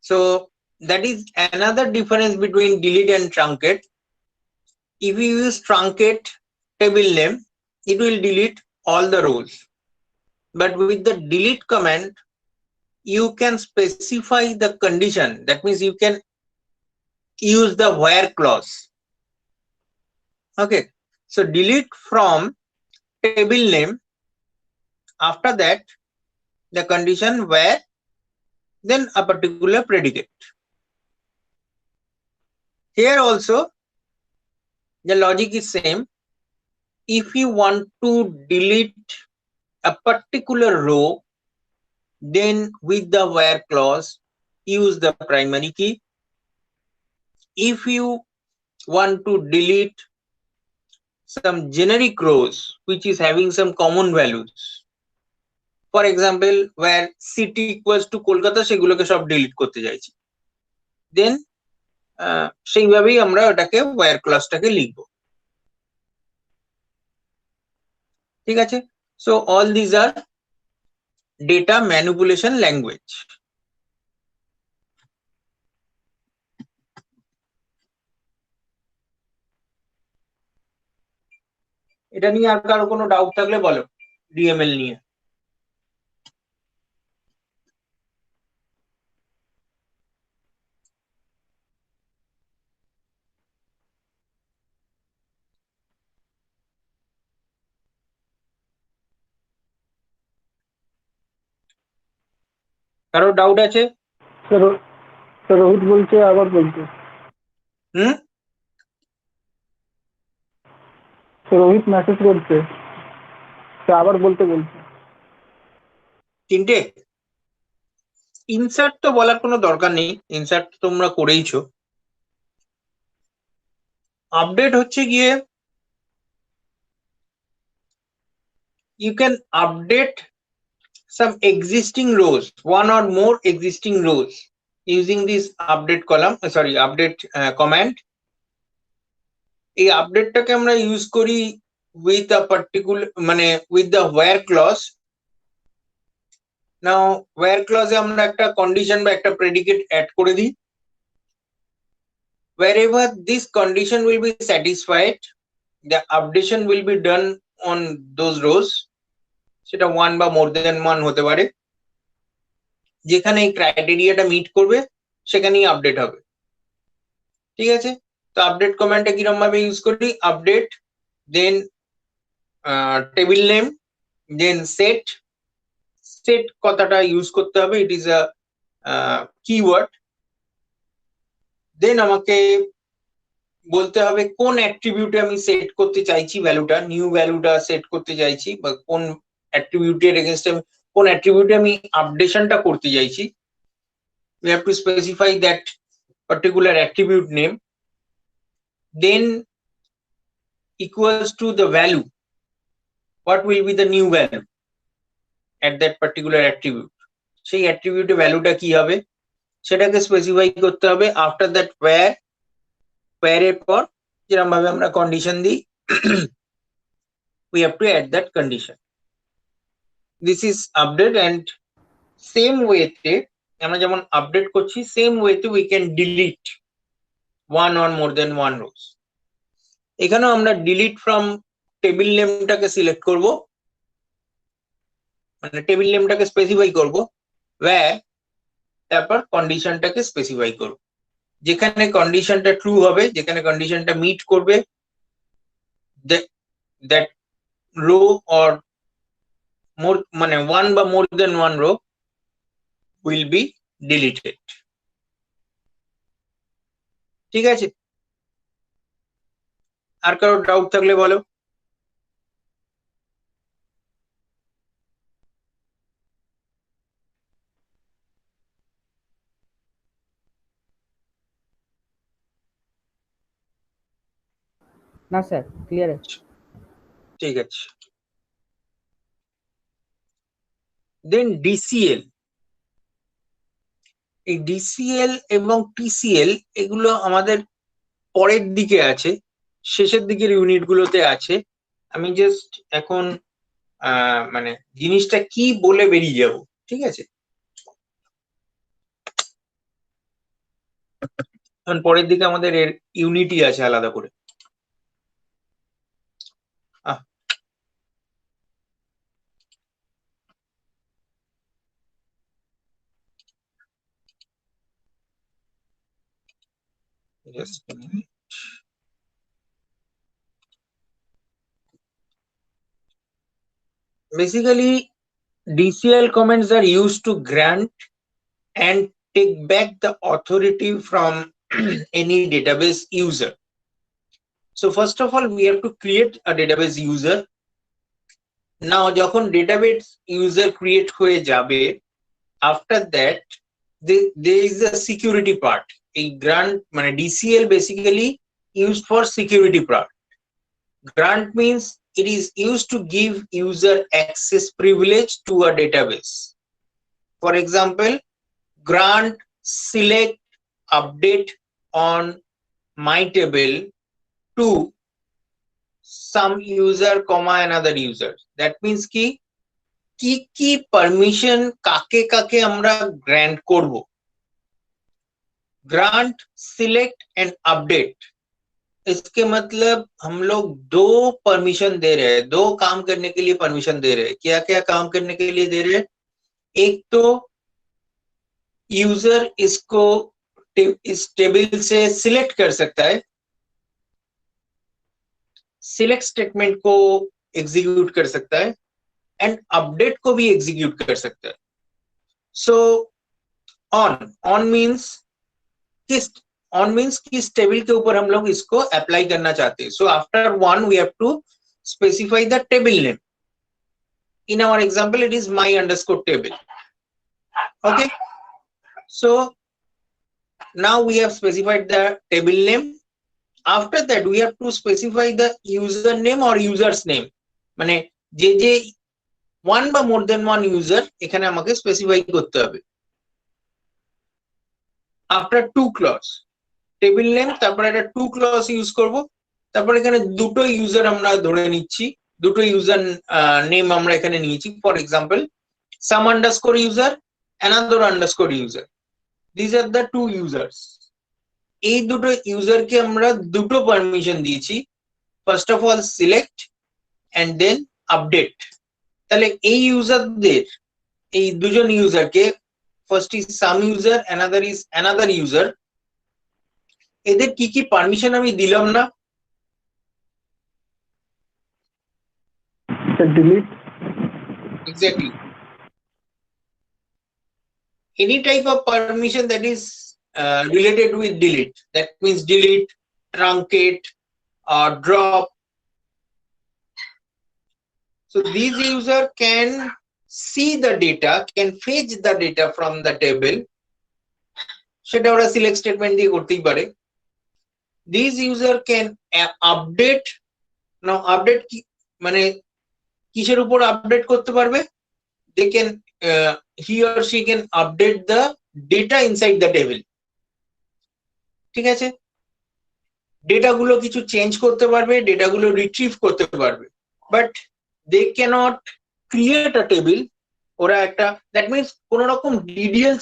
So that is another difference between delete and truncate. If you use truncate table name, it will delete all the rows. But with the delete command, you can specify the condition. That means you can use the where clause. Okay. So delete from table name. After that, the condition where, then a particular predicate. Here also, the logic is same. If you want to delete a particular row, then with the where clause, use the primary key. If you want to delete some generic rows which is having some common values, for example, where city equals to Kolkata, সেগুলোকে সব delete করতে চাইছি, then সেইভাবেই আমরা ওটাকে where clause-টাকে লিখবো। ঠিক আছে? So all these are data manipulation language. এটা নিয়ে আর কারো কোনো ডাউট থাকলে বলো, ডিএমএল নিয়ে। কারো ডাউট আছে? স্যার স্যার রোহিত বলছে আবার বলতে। স্যার রোহিত মেসেজ করছে, সে আবার বলতে বলছে। তিনটে ইনসার্ট তো বলার কোনো দরকার নেই, ইনসার্ট তোমরা করেইছো। আপডেট হচ্ছে গিয়ে you can update some existing rows, one or more existing rows using this update column, update command. এই আপডেটটাকে আমরা ইউজ করি with a particular মানে with the where clause. Now where clause এ আমরা একটা condition বা একটা predicate add করে দিই। Wherever this condition will be satisfied, the updation will be done on those rows. সেটা one বা more than one হতে পারে। যেখানে এই ক্রাইটেরিয়াটা মিট করবে সেখানেই আপডেট হবে। ঠিক আছে? তো আপডেট কমান্ডটা কিরকম ভাবে ইউজ করি? আপডেট, দেন টেবিল নেম, দেন সেট। সেট কথাটা ইউজ করতে হবে, ইট ইজ আ কিওয়ার্ড। দেন আমাকে বলতে হবে কোন অ্যাট্রিবিউটে আমি সেট করতে চাইছি ভ্যালুটা, নিউ ভ্যালুটা সেট করতে চাইছি, বা কোন অ্যাট্রিবিউটের এগেইনস্টে কোন অ্যাট্রিবিউটে আমি আপডেশনটা করতে চাইছি। We have to specify that particular attribute name, then equals to the value. What will be the new value at that particular attribute? সেই attribute ভ্যালুটা কি হবে সেটাকে স্পেসিফাই করতে হবে। আফটার দ্যাট where এর পর যেরকম ভাবে আমরা কন্ডিশন দিই, we have to add that condition. This is update, and same way তে আমরা যেমন আপডেট করছি, সেম ওয়েতে we can delete one or more than one rows. এখানেও আমরা delete from টেবিল নেমটাকে সিলেক্ট করব, মানে টেবিল নেমটাকে স্পেসিফাই করব, where তারপর কন্ডিশনটাকে স্পেসিফাই করব। যেখানে কন্ডিশনটা ট্রু হবে, যেখানে কন্ডিশনটা মিট করবে, that row or more মানে one বা more than one row will be deleted. ঠিক আছে? আর কারো ডাউট থাকলে বলো। না স্যার, ক্লিয়ার আছে। ঠিক আছে। দেন ডিসিএল। এই ডিসিএল এবং টিসিএল এগুলো আমাদের পরের দিকে আছে, শেষের দিকের ইউনিট গুলোতে আছে। আমি জাস্ট এখন মানে জিনিসটা কি বলে বেরিয়ে যাব, ঠিক আছে? কারণ পরের দিকে আমাদের এর ইউনিটই আছে আলাদা করে। Just a minute. Basically, DCL comments are used to grant and take back the authority from any database user. So first of all, we have to create a database user. Now, যখন database user create হয়ে যাবে, after that, there is a security part. A grant, মানে DCL basically used for security part. Grant means it is used to give user access privilege to a database. For example, grant select update on my table to some user comma another user. That means কি permission কাকে কাকে আমরা grant করব। grant select and update, इसके मतलब हम लोग दो परमिशन दे रहे हैं, दो काम करने के लिए परमिशन दे रहे हैं। क्या क्या काम करने के लिए दे रहे हैं? एक तो यूजर इसको इस टेबल से सिलेक्ट कर सकता है, सिलेक्ट स्टेटमेंट को एग्जीक्यूट कर सकता है, एंड अपडेट को भी एग्जीक्यूट कर सकता है। सो ऑन मीन्स किस टेबल के ऊपर हम लोग इसको अप्लाई करना चाहते हैं। So after one we have to specify the table name. In our example it is my underscore table. Okay, so now we have specified the table name. After that we have to specify the username or user's name, মানে যে one বা more than one user এখানে আমাকে specify করতে হবে। after two clause, table name, তারপর একটা two clause use করব, তারপর এখানে দুটো ইউজার আমরা ধরে নিচ্ছি, দুটো ইউজার নেম আমরা এখানে নিয়েছি। For example some underscore user, another underscore user. These are the two users. এই দুটো ইউজারকে আমরা দুটো পারমিশন দিয়েছি, first of all select and then update. তাহলে এই ইউজারদের, এই দুজন ইউজারকে, first is some user, another is another user, এদের কি কি পারমিশন আমি দিলাম না? delete. Exactly. Any type of permission that is related with delete, that means delete, truncate, or drop. So these user can see the data, can fetch the data from the table. সেটা ওরা select statement দিয়ে করতেই পারে। These user can update. Now update কি মানে কিসের উপর update করতে পারবে? They can he or she can update the data inside the table. ঠিক আছে, ডেটা গুলো কিছু চেঞ্জ করতে পারবে, ডেটা গুলো রিট্রিভ করতে পারবে, but they cannot create a table. ওরা একটা, দ্যাট মিনস কোন রকম ডিডিএল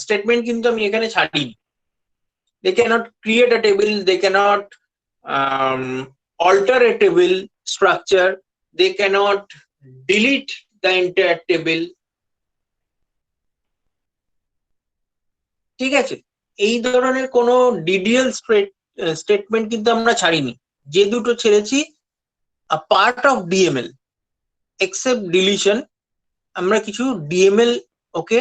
স্টেটমেন্ট কিন্তু আমি এখানে ছাড়িনি। They cannot create a table, they cannot alter a table structure, they cannot delete the entire table. ঠিক আছে, এই ধরনের কোনো ডিডিএল স্টেটমেন্ট কিন্তু আমরা ছাড়িনি। যে দুটো ছেড়েছি a part of DML except deletion, আমরা কিছু DML ওকে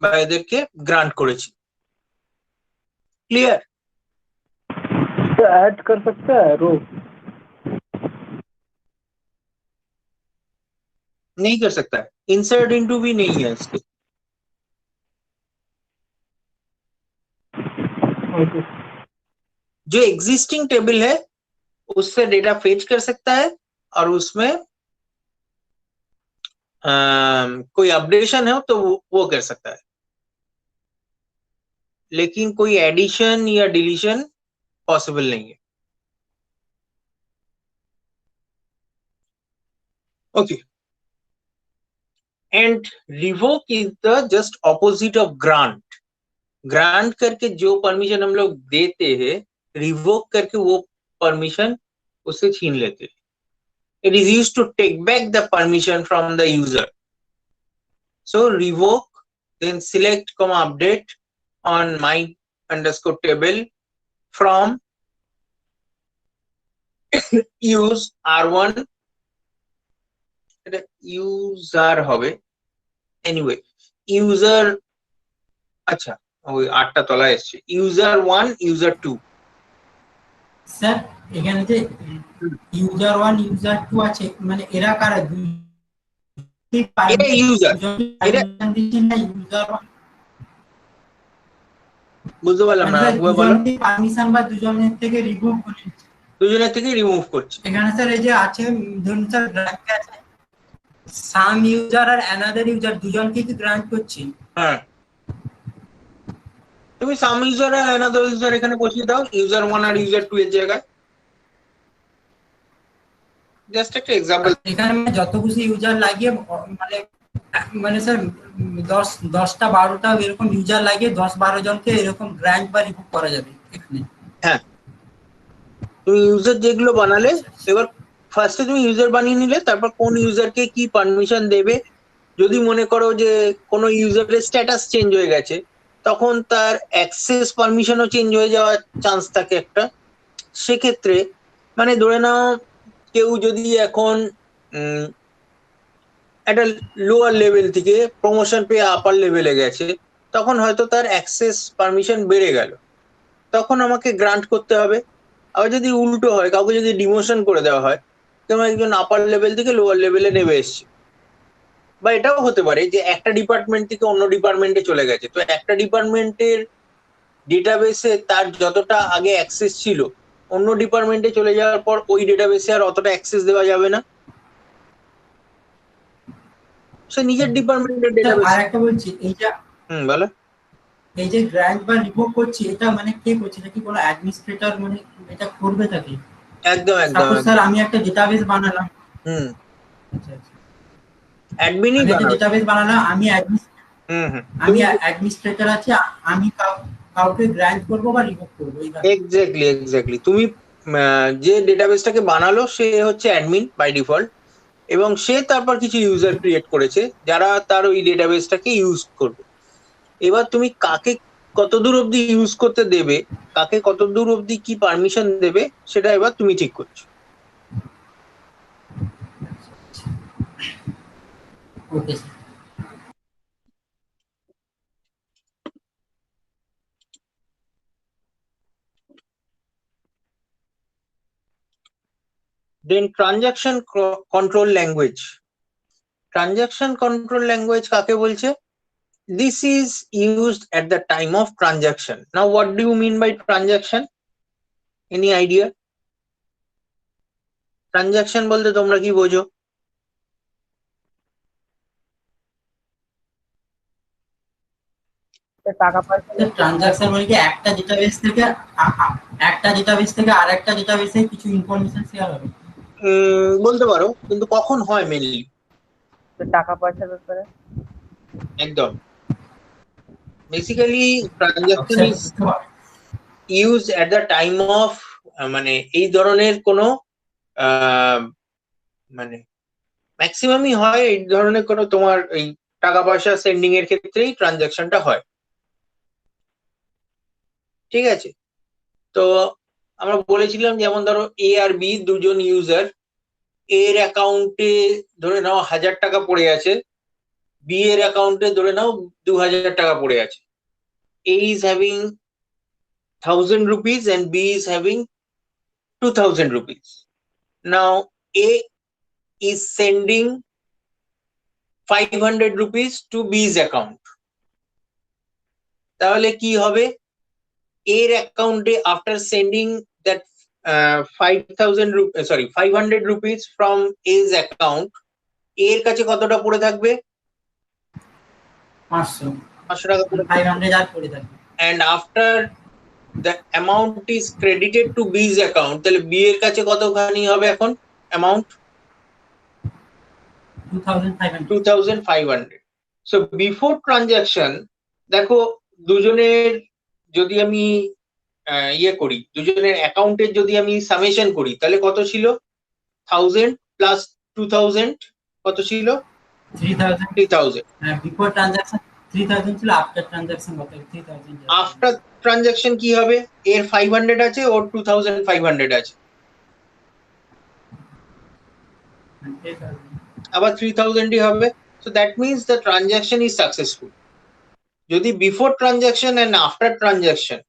বা এদেরকে গ্রান্ট করেছি। ক্লিয়ার? तो ऐड कर सकता है रो? नहीं कर सकता है, इंसर्ट इनटू भी नहीं है इसके। ओके, जो एग्जिस्टिंग टेबल है उससे डेटा फेच कर सकता है और उसमें कोई अपडेशन है तो वो कर सकता है, लेकिन कोई एडिशन या डिलीशन पॉसिबल नहीं है। Okay, and revoke is the just opposite of grant. Grant करके जो परमिशन हम लोग देते हैं, रिवोक करके वो परमिशन उससे छीन लेते हैं। It is used to take back the permission from the user. So revoke, then select comma update on my underscore table from use R1 user হবে anyway user আচ্ছা ওই 8টা তলা এসছে user 1 user 2 স্যার এখানে যে ইউজার 1 ইউজার 2 আছে মানে এরা কারা এটা user এটা ইউজার বুঝতে পারলাম না একবার বলো দুজনকে পারমিশন বা দুজনের থেকে রিমুভ করে দিচ্ছে। দুজনের থেকে রিমুভ করছে এখানে স্যার এই যে আছে ধরুন স্যার গ্রান্ট আছে সাম ইউজার আর অ্যানাদার ইউজার দুজনকে কি গ্রান্ট করছি। হ্যাঁ তুমি সাম ইউজার আর অ্যানাদার ইউজার এখানে বসিয়ে দাও ইউজার 1 আর ইউজার 2 এর জায়গায় জাস্ট একটা এক্সাম্পল এখানে মানে যত খুশি ইউজার লাগিয়ে মানে মানে স্যার 10টা 12টা এরকম ইউজার লাগিয়ে 10-12 জনকে এরকম গ্রান্ট বা রিমুভ করা যাবে এখানে। হ্যাঁ তুমি ইউজার যেগুলো বানালে এবার ফার্স্টে তুমি ইউজার বানিয়ে নিলে তারপর কোন ইউজারকে কি পারমিশন দেবে যদি মনে করো যে কোনো ইউজারের স্ট্যাটাস চেঞ্জ হয়ে গেছে তখন তার অ্যাক্সেস পারমিশনও চেঞ্জ হয়ে যাওয়ার চান্স থাকে একটা সেক্ষেত্রে মানে ধরে নাও কেউ যদি এখন একটা লোয়ার লেভেল থেকে প্রমোশন পেয়ে আপার লেভেলে গেছে তখন হয়তো তার অ্যাক্সেস পারমিশন বেড়ে গেল তখন আমাকে গ্রান্ট করতে হবে। আবার যদি উল্টো হয় কাউকে যদি ডিমোশন করে দেওয়া হয় যেমন একজন আপার লেভেল থেকে লোয়ার লেভেলে নেমে এসছে বা এটাও হতে পারে যে একটা ডিপার্টমেন্ট থেকে অন্য ডিপার্টমেন্টে চলে গেছে তো একটা ডিপার্টমেন্টের ডেটাবেসে তার যতটা আগে অ্যাক্সেস ছিল অন্য ডিপার্টমেন্টে চলে যাওয়ার পর ওই ডেটাবেসে আর অতটা অ্যাক্সেস দেওয়া যাবে না সে নিজের ডিপার্টমেন্টের ডেটাবেস। আর একটা বলছি এইটা বলো এই যে গ্রান্ট বা রিমুভ করছি এটা মানে কে করছে এটা কি কোনো অ্যাডমিনিস্ট্রেটর মানে এটা করবে তাকে একদম একদম সাপোজ স্যার আমি একটা ডেটাবেস বানালাম আচ্ছা অ্যাডমিনই আমি একটা বানাবে ডেটাবেস বানালাম আমি আমি অ্যাডমিনিস্ট্রেটর আছি আমি কাউকে গ্রান্ট করব বা রিমুভ করব এক্স্যাক্টলি তুমি যে ডেটাবেসটাকে বানালো সে হচ্ছে অ্যাডমিন বাই ডিফল্ট এবং সে তারপর কিছু ইউজার ক্রিয়েট করেছে যারা তার ওই ডেটাবেসটাকে ইউজ করবে। এবার তুমি কাকে কতদূর অবধি ইউজ করতে দেবে কাকে কতদূর অবধি কি পারমিশন দেবে সেটা এবার তুমি ঠিক করছো। Okay then transaction control language. Transaction control language কাকে বলছে? This is used at the time of transaction. Now, what do you mean by transaction? Any idea? Transaction বলতে তোমরা কি বোঝো? টাকা পয়সা ট্রানজাকশন মানে কি একটা ডেটাবেস থেকে আরেকটা ডেটাবেসে কিছু ইনফরমেশন শেয়ার হবে বলতে পারো কিন্তু কখন হয় মেইনলি টাকা পয়সার ব্যাপারে একদম basically transaction is used at the time of মানে এই ধরনের কোনো মানে ম্যাক্সিমামই হয় এই ধরনের কোনো তোমার এই টাকা পয়সা সেন্ডিং এর ক্ষেত্রেই ট্রানজাকশনটা হয় ঠিক আছে। তো আমরা বলেছিলাম যেমন ধরো এ আর বি দুজন ইউজার এর অ্যাকাউন্টে ধরে নাও 1000 টাকা পড়ে আছে বি এর অ্যাকাউন্টে ধরে নাও 2000 টাকা পড়ে আছে এ is having 1000 rupees and B is having 2000 rupees. Now A is sending 500 rupees to B's account. তাহলে কি হবে এর অ্যাকাউন্টে after sending that 500 rupees from A's account এর কাছে কতটা পড়ে থাকবে? 500 500 টাকা পড়ে 500 আর পড়ে থাকবে। and after the amount is credited to B's account, তাহলে B এর কাছে কতখানি হবে এখন amount? 2500। So before transaction দেখো দুজনের যদি আমি ইয়ে করি, দুজনের অ্যাকাউন্টের যদি আমি সামেশন করি তাহলে কত ছিল? 1000 প্লাস 2000 কত ছিল? 3000। হ্যাঁ, বিফোর ট্রানজাকশন 3000 ছিল, আফটার ট্রানজাকশন কত? 3000। আফটার ট্রানজাকশন কি হবে? এর 500 আছে, ওর 2500 আছে, আবার 3000ই হবে। So that means the transaction is successful. যদি before transaction and after transaction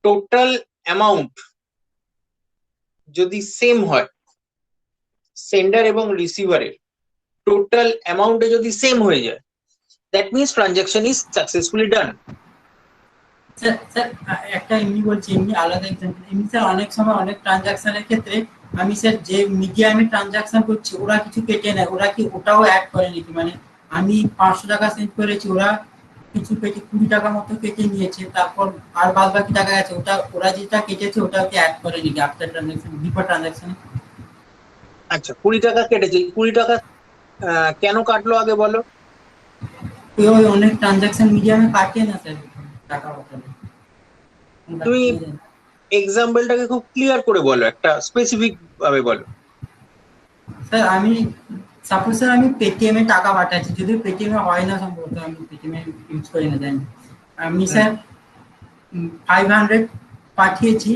total amount যদি সেম হয়, সেন্ডার এবং রিসিভারের টোটাল অ্যামাউন্টে যদি সেম হয়ে যায়, that means transaction is successfully done. Sir একটা এমনি বলছি, এমনি আলাদা এক্সাম্পল। এমনি স্যার অনেক সময় অনেক ট্রানজাকশনের ক্ষেত্রে আমি স্যার যে মিডিয়ামে ট্রানজাকশন করছি ওরা কিছু কেটে নেয়, ওরা কি ওটাও অ্যাড করে নাকি? মানে আমি 500 টাকা সেন্ড করেছি, ওরা কিছু কেটে 20 টাকা মতো কেটে নিয়েছে, তারপর আর বাদ বাকি টাকা আছে, ওটা ওরা যেটা কেটেছে ওটাও কি অ্যাড করে নাকি আফটার ট্রানজাকশন, বিফোর ট্রানজাকশনে? আচ্ছা, 20 টাকা কেটেছে, 20 টাকা কেন কাটলো আগে বলো? ওই অনেক ট্রানজাকশন মিডিয়ামে কাটে না স্যার টাকা পাঠালে। তুমি এক্সাম্পলটাকে খুব ক্লিয়ার করে বলো, একটা স্পেসিফিক ভাবে বলো। স্যার আমি সাপোজ স্যার আমি পেটিএম এ টাকা পাঠাচ্ছি, যদি পেটিএম এ হয় না সম্ভবত, আমি পেটিএম এ ইউজ করি না জানি। আমি স্যার 500 পাঠিয়েছি,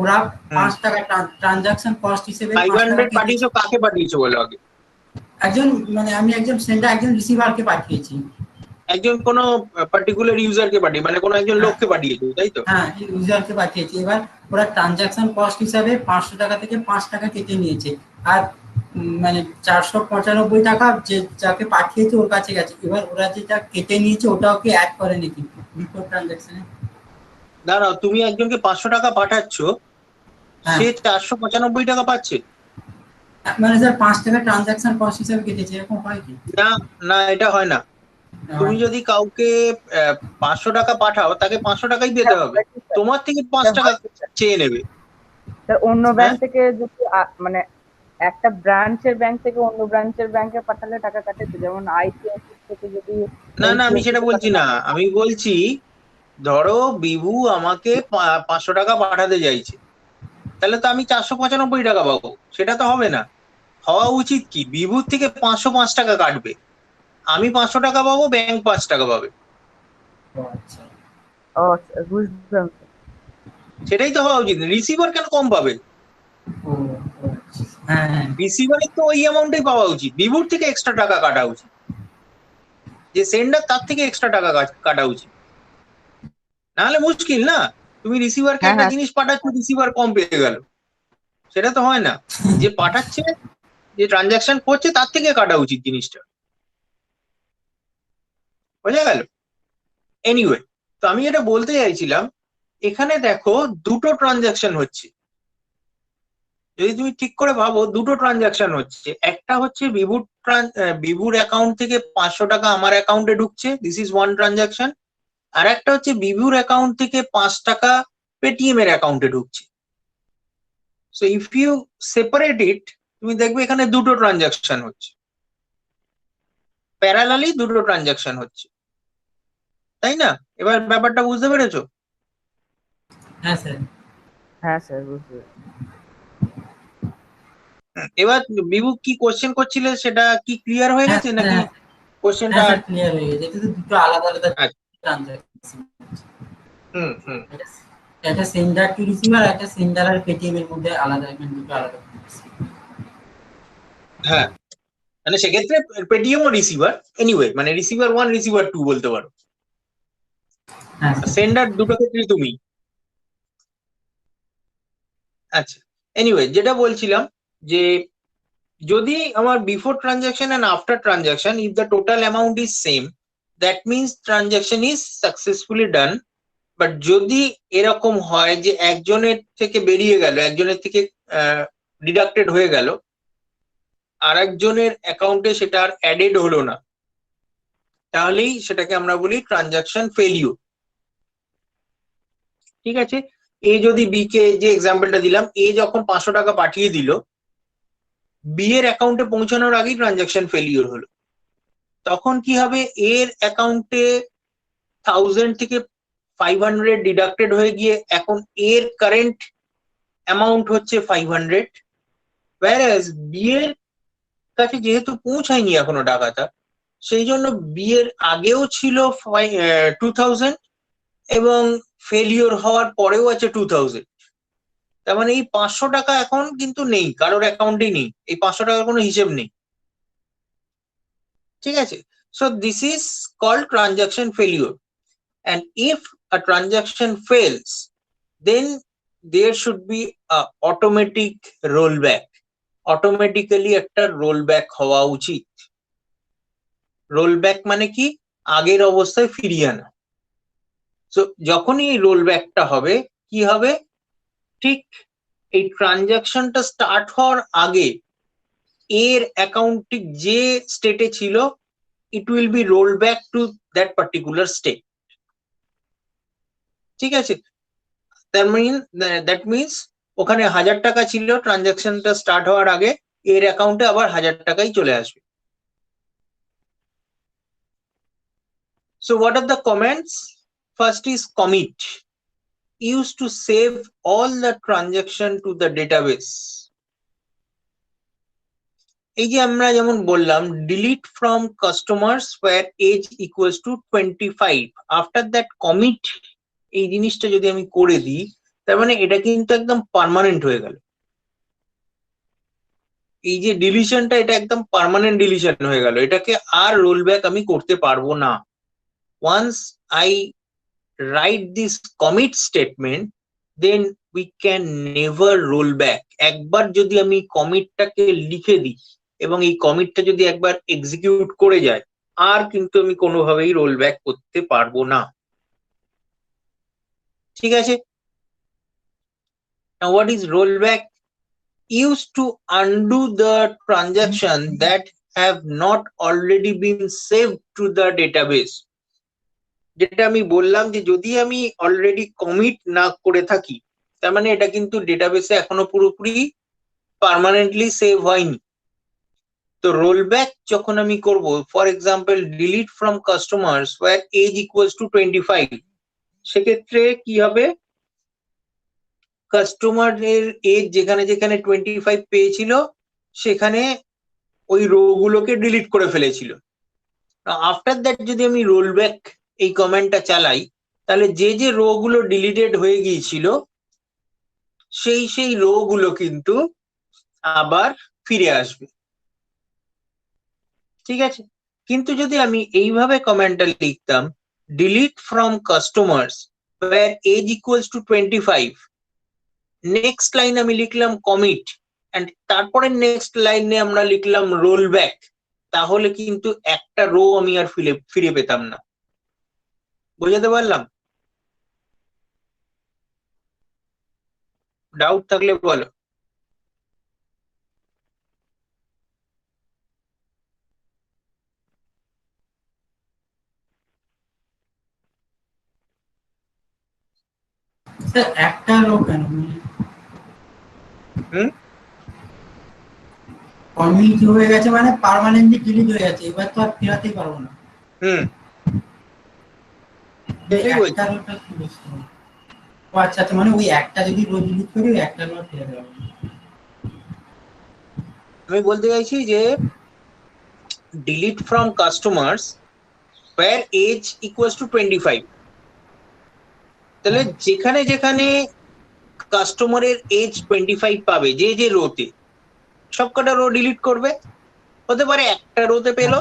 ওরা 5 টাকা ট্রানজাকশন কস্ট হিসেবে 500 পাঠিয়েছো, কাকে পাঠিয়েছো বলো আগে? একজন, মানে আমি একজন সেন্ডার, একজন রিসিভারকে পাঠিয়েছি। একজন কোন পার্টিকুলার ইউজারকে পাঠিয়ে, মানে কোন একজন লোককে পাঠিয়েছো, তাই তো? হ্যাঁ, ইউজারকে পাঠিয়েছি। এবার ওরা ট্রানজাকশন কস্ট হিসাবে 500 টাকা থেকে 5 টাকা কেটে নিয়েছে, আর মানে 495 টাকা যে যাকে পাঠিয়েছে ওর কাছে গেছে। এবার ওরা যেটা কেটে নিয়েছে ওটাও কি অ্যাড করে নাকি বিফোর ট্রানজাকশনে? দাঁড়াও, তুমি একজনকে 500 টাকা পাঠাচ্ছ, সে 495 টাকা পাচ্ছে? মানে স্যার 5 টাকা ট্রানজাকশন কস্ট হিসাবে কেটেছে, এরকম হয় কি? না না, এটা হয় না। তুমি যদি কাউকে 500 টাকা পাঠাও, তাকে 500 টাকাই পেতে হবে, তোমার থেকে 5 টাকা চেয়ে নেবে। স্যার অন্য ব্যাংক থেকে যদি মানে একটা ব্রাঞ্চের ব্যাংক থেকে অন্য ব্রাঞ্চের ব্যাংকে পাঠালে টাকা কাটে তো, যেমন আইসিআইসি থেকে যদি। না না, আমি সেটা বলছি না, আমি বলছি ধরো বিভু আমাকে 500 টাকা পাঠাতে চাইছে, তাহলে তো আমি 495 টাকা পাবো, সেটা তো হবে না। হওয়া উচিত কি, বিভুর থেকে 505 টাকা কাটবে, আমি 500 টাকা পাবো, ব্যাংক 5 টাকা পাবে। ও বুঝলাম। সেটাই তো হওয়া উচিত। রিসিভার কেন কম পাবে? রিসিভারের তো ওই অ্যামাউন্টেই পাওয়া উচিত, বিভুর থেকে এক্সট্রা টাকা কাটা উচিত, যে সেন্ডার তার থেকে এক্সট্রা টাকা কাটা উচিত, নাহলে মুশকিল না। তুমি রিসিভারকে একটা জিনিস পাঠাচ্ছ, রিসিভার কম পেয়ে গেল, সেটা তো হয় না। যে পাঠাচ্ছে, যে ট্রানজাকশন করছে, তার থেকে কাটা উচিত জিনিসটা, বোঝা গেল? এনিওয়ে, তো আমি এটা বলতে চাইছিলাম, এখানে দেখো দুটো ট্রানজাকশন হচ্ছে, যদি তুমি ঠিক করে ভাবো দুটো ট্রানজাকশন হচ্ছে। একটা হচ্ছে বিভুর অ্যাকাউন্ট থেকে 500 টাকা আমার অ্যাকাউন্টে ঢুকছে, দিস ইজ ওয়ান ট্রানজাকশন। আর একটা হচ্ছে বিভুর অ্যাকাউন্ট থেকে 5 টাকা পেটিএম এর অ্যাকাউন্টে ঢুকছে। সো ইফ ইউ সেপারেট ইট, তুমি দেখবে এখানে দুটো ট্রানজাকশন হচ্ছে, প্যারালালি দুটো ট্রানজাকশন হচ্ছে, তাই না? এবার ব্যাপারটা বুঝতে পেরেছো? হ্যাঁ স্যার। হ্যাঁ স্যার, বুঝতে। এবার বিভু কি কোশ্চেন করছিলে, সেটা কি ক্লিয়ার হয়ে গেছে নাকি কোশ্চেনটা? ক্লিয়ার হয়ে গেছে, এটা তো দুটো আলাদা আলাদা ট্রানজাকশন। একটা সেন্ডার টু রিসিভার, একটা সেন্ডার আর পেটিএম এর মধ্যে আলাদা, দুটো আলাদা। হ্যাঁ, মানে সেক্ষেত্রে পেটিএম ও রিসিভার, এনিওয়ে মানে রিসিভার 1 রিসিভার 2 বলতে পারো, সেন্ডার দুটো ক্ষেত্রেই তুমি। আচ্ছা, এনিওয়ে যেটা বলছিলাম, যে যদি আমার before transaction and after transaction if the total amount is same, that means transaction is successfully done. But যদি এরকম হয় যে একজনের থেকে বেরিয়ে গেল, একজনের থেকে ডিডাক্টেড হয়ে গেল, আরেকজনের অ্যাকাউন্টে সেটা আর অ্যাডেড হলো না, তাহলেই সেটাকে আমরা বলি ট্রানজাকশন ফেলিওর। ঠিক আছে, এ যদি বি কে, যে এক্সাম্পলটা দিলাম, এ যখন 500 টাকা পাঠিয়ে দিল, বি এর অ্যাকাউন্টে পৌঁছানোর আগেই ট্রানজাকশন ফেলিওর হলো, তখন কি হবে, এর অ্যাকাউন্টে 1000 থেকে 500 ডিডাক্টেড হয়ে গিয়ে এখন এর কারেন্ট অ্যামাউন্ট হচ্ছে 500, whereas বি এর কাছে যেহেতু পৌঁছায়নি এখনো টাকাটা, সেই জন্য বি এর আগেও ছিল 2000 এবং ফেলিওর হওয়ার পরেও আছে 2000। তার মানে এই 500 টাকা এখন কিন্তু নেই, কারোর অ্যাকাউন্টেই নেই, এই 500 টাকার কোনো হিসেব নেই। ঠিক আছে, so this is called transaction failure, and if a transaction fails, then there should be a automatic rollback, automatically একটা rollback হওয়া উচিত। rollback মানে কি, আগের অবস্থায় ফিরিয়ে আনা। সো যখনই এই rollbackটা হবে, কি হবে, ঠিক এই ট্রানজাকশনটা স্টার্ট হওয়ার আগে এর অ্যাকাউন্টটি যে স্টেটে ছিল, it will be rolled back to that particular state। ঠিক আছে, দ্যাট মিনস ওখানে 1000 টাকা ছিল, ট্রানজাকশনটা স্টার্ট হওয়ার আগে এর অ্যাকাউন্টে আবার 1000 টাকাই চলে আসবে। So what are the comments? First is commit, used to save all the transaction to the database। এই যে আমরা যেমন বললাম, delete from customers where age equals to 25, after that commit, এই জিনিসটা যদি আমি করে দিই, তার মানে এটা কিন্তু একদম পার্মানেন্ট হয়ে গেল। এই যে ডিলিশনটা, এটা একদম পার্মানেন্ট ডিলিশন হয়ে গেল, এটাকে আর রোল ব্যাক আমি করতে পারবো না। Once I write this commit statement, then we can never roll back. একবার যদি আমি কমিটটাকে লিখে দিই এবং এই কমিটটা যদি একবার এক্সিকিউট করে যায়, আর কিন্তু আমি কোনোভাবেই রোল ব্যাক করতে পারবো না। ঠিক আছে, now what is rollback? Used to undo the transaction that have not already been saved to the database। যেটা আমি বললাম যে যদি আমি অলরেডি কমিট না করে থাকি, তার মানে এটা কিন্তু ডেটাবেসে এখনো পুরোপুরি পার্মানেন্টলি সেভ হয়নি। তো রোলব্যাক যখন আমি করব, for example delete from customers where age equals to 25, সেক্ষেত্রে কি হবে, কাস্টমারের এজ যেখানে যেখানে 25 পেয়েছিল, সেখানে ওই রো গুলোকে ডিলিট করে ফেলেছিল। আফটার দ্যাট যদি আমি রোলব্যাক এই কমেন্টটা চালাই, তাহলে যে যে রো গুলো ডিলিটেড হয়ে গিয়েছিল, সেই রো গুলো কিন্তু আবার ফিরে আসবে। ঠিক আছে, কিন্তু যদি আমি এইভাবে কমেন্টটা লিখতাম, delete from customers where age equals to 25, next line আমি লিখলাম কমিট, এন্ড তারপরে নেক্সট লাইনে আমরা লিখলাম রোল ব্যাক, তাহলে কিন্তু একটা রো আমি আর ফিরে পেতাম না। বোঝাতে পারলাম? ডাউট থাকলে বলো। স্যার একটা রো কেন, কমিট হয়ে গেছে মানে পার্মানেন্টলি ডিলিট হয়ে গেছে, এবার তো আর ফেরাতেই পারবো না। একটা রোটা কি বুঝতে হবে? ও আচ্ছা আচ্ছা, মানে ওই একটা যদি রো ডিলিট করি, ওই একটা রো ফেরাতে পারবো না। আমি বলতে চাইছি যে delete from customers where age equals to 25, তাহলে যেখানে যেখানে কাস্টমারের এজ 25 পাবে, যে যে রোতে, সবকটা রো ডিলিট করবে। হতে পারে একটা রোতে পেলো,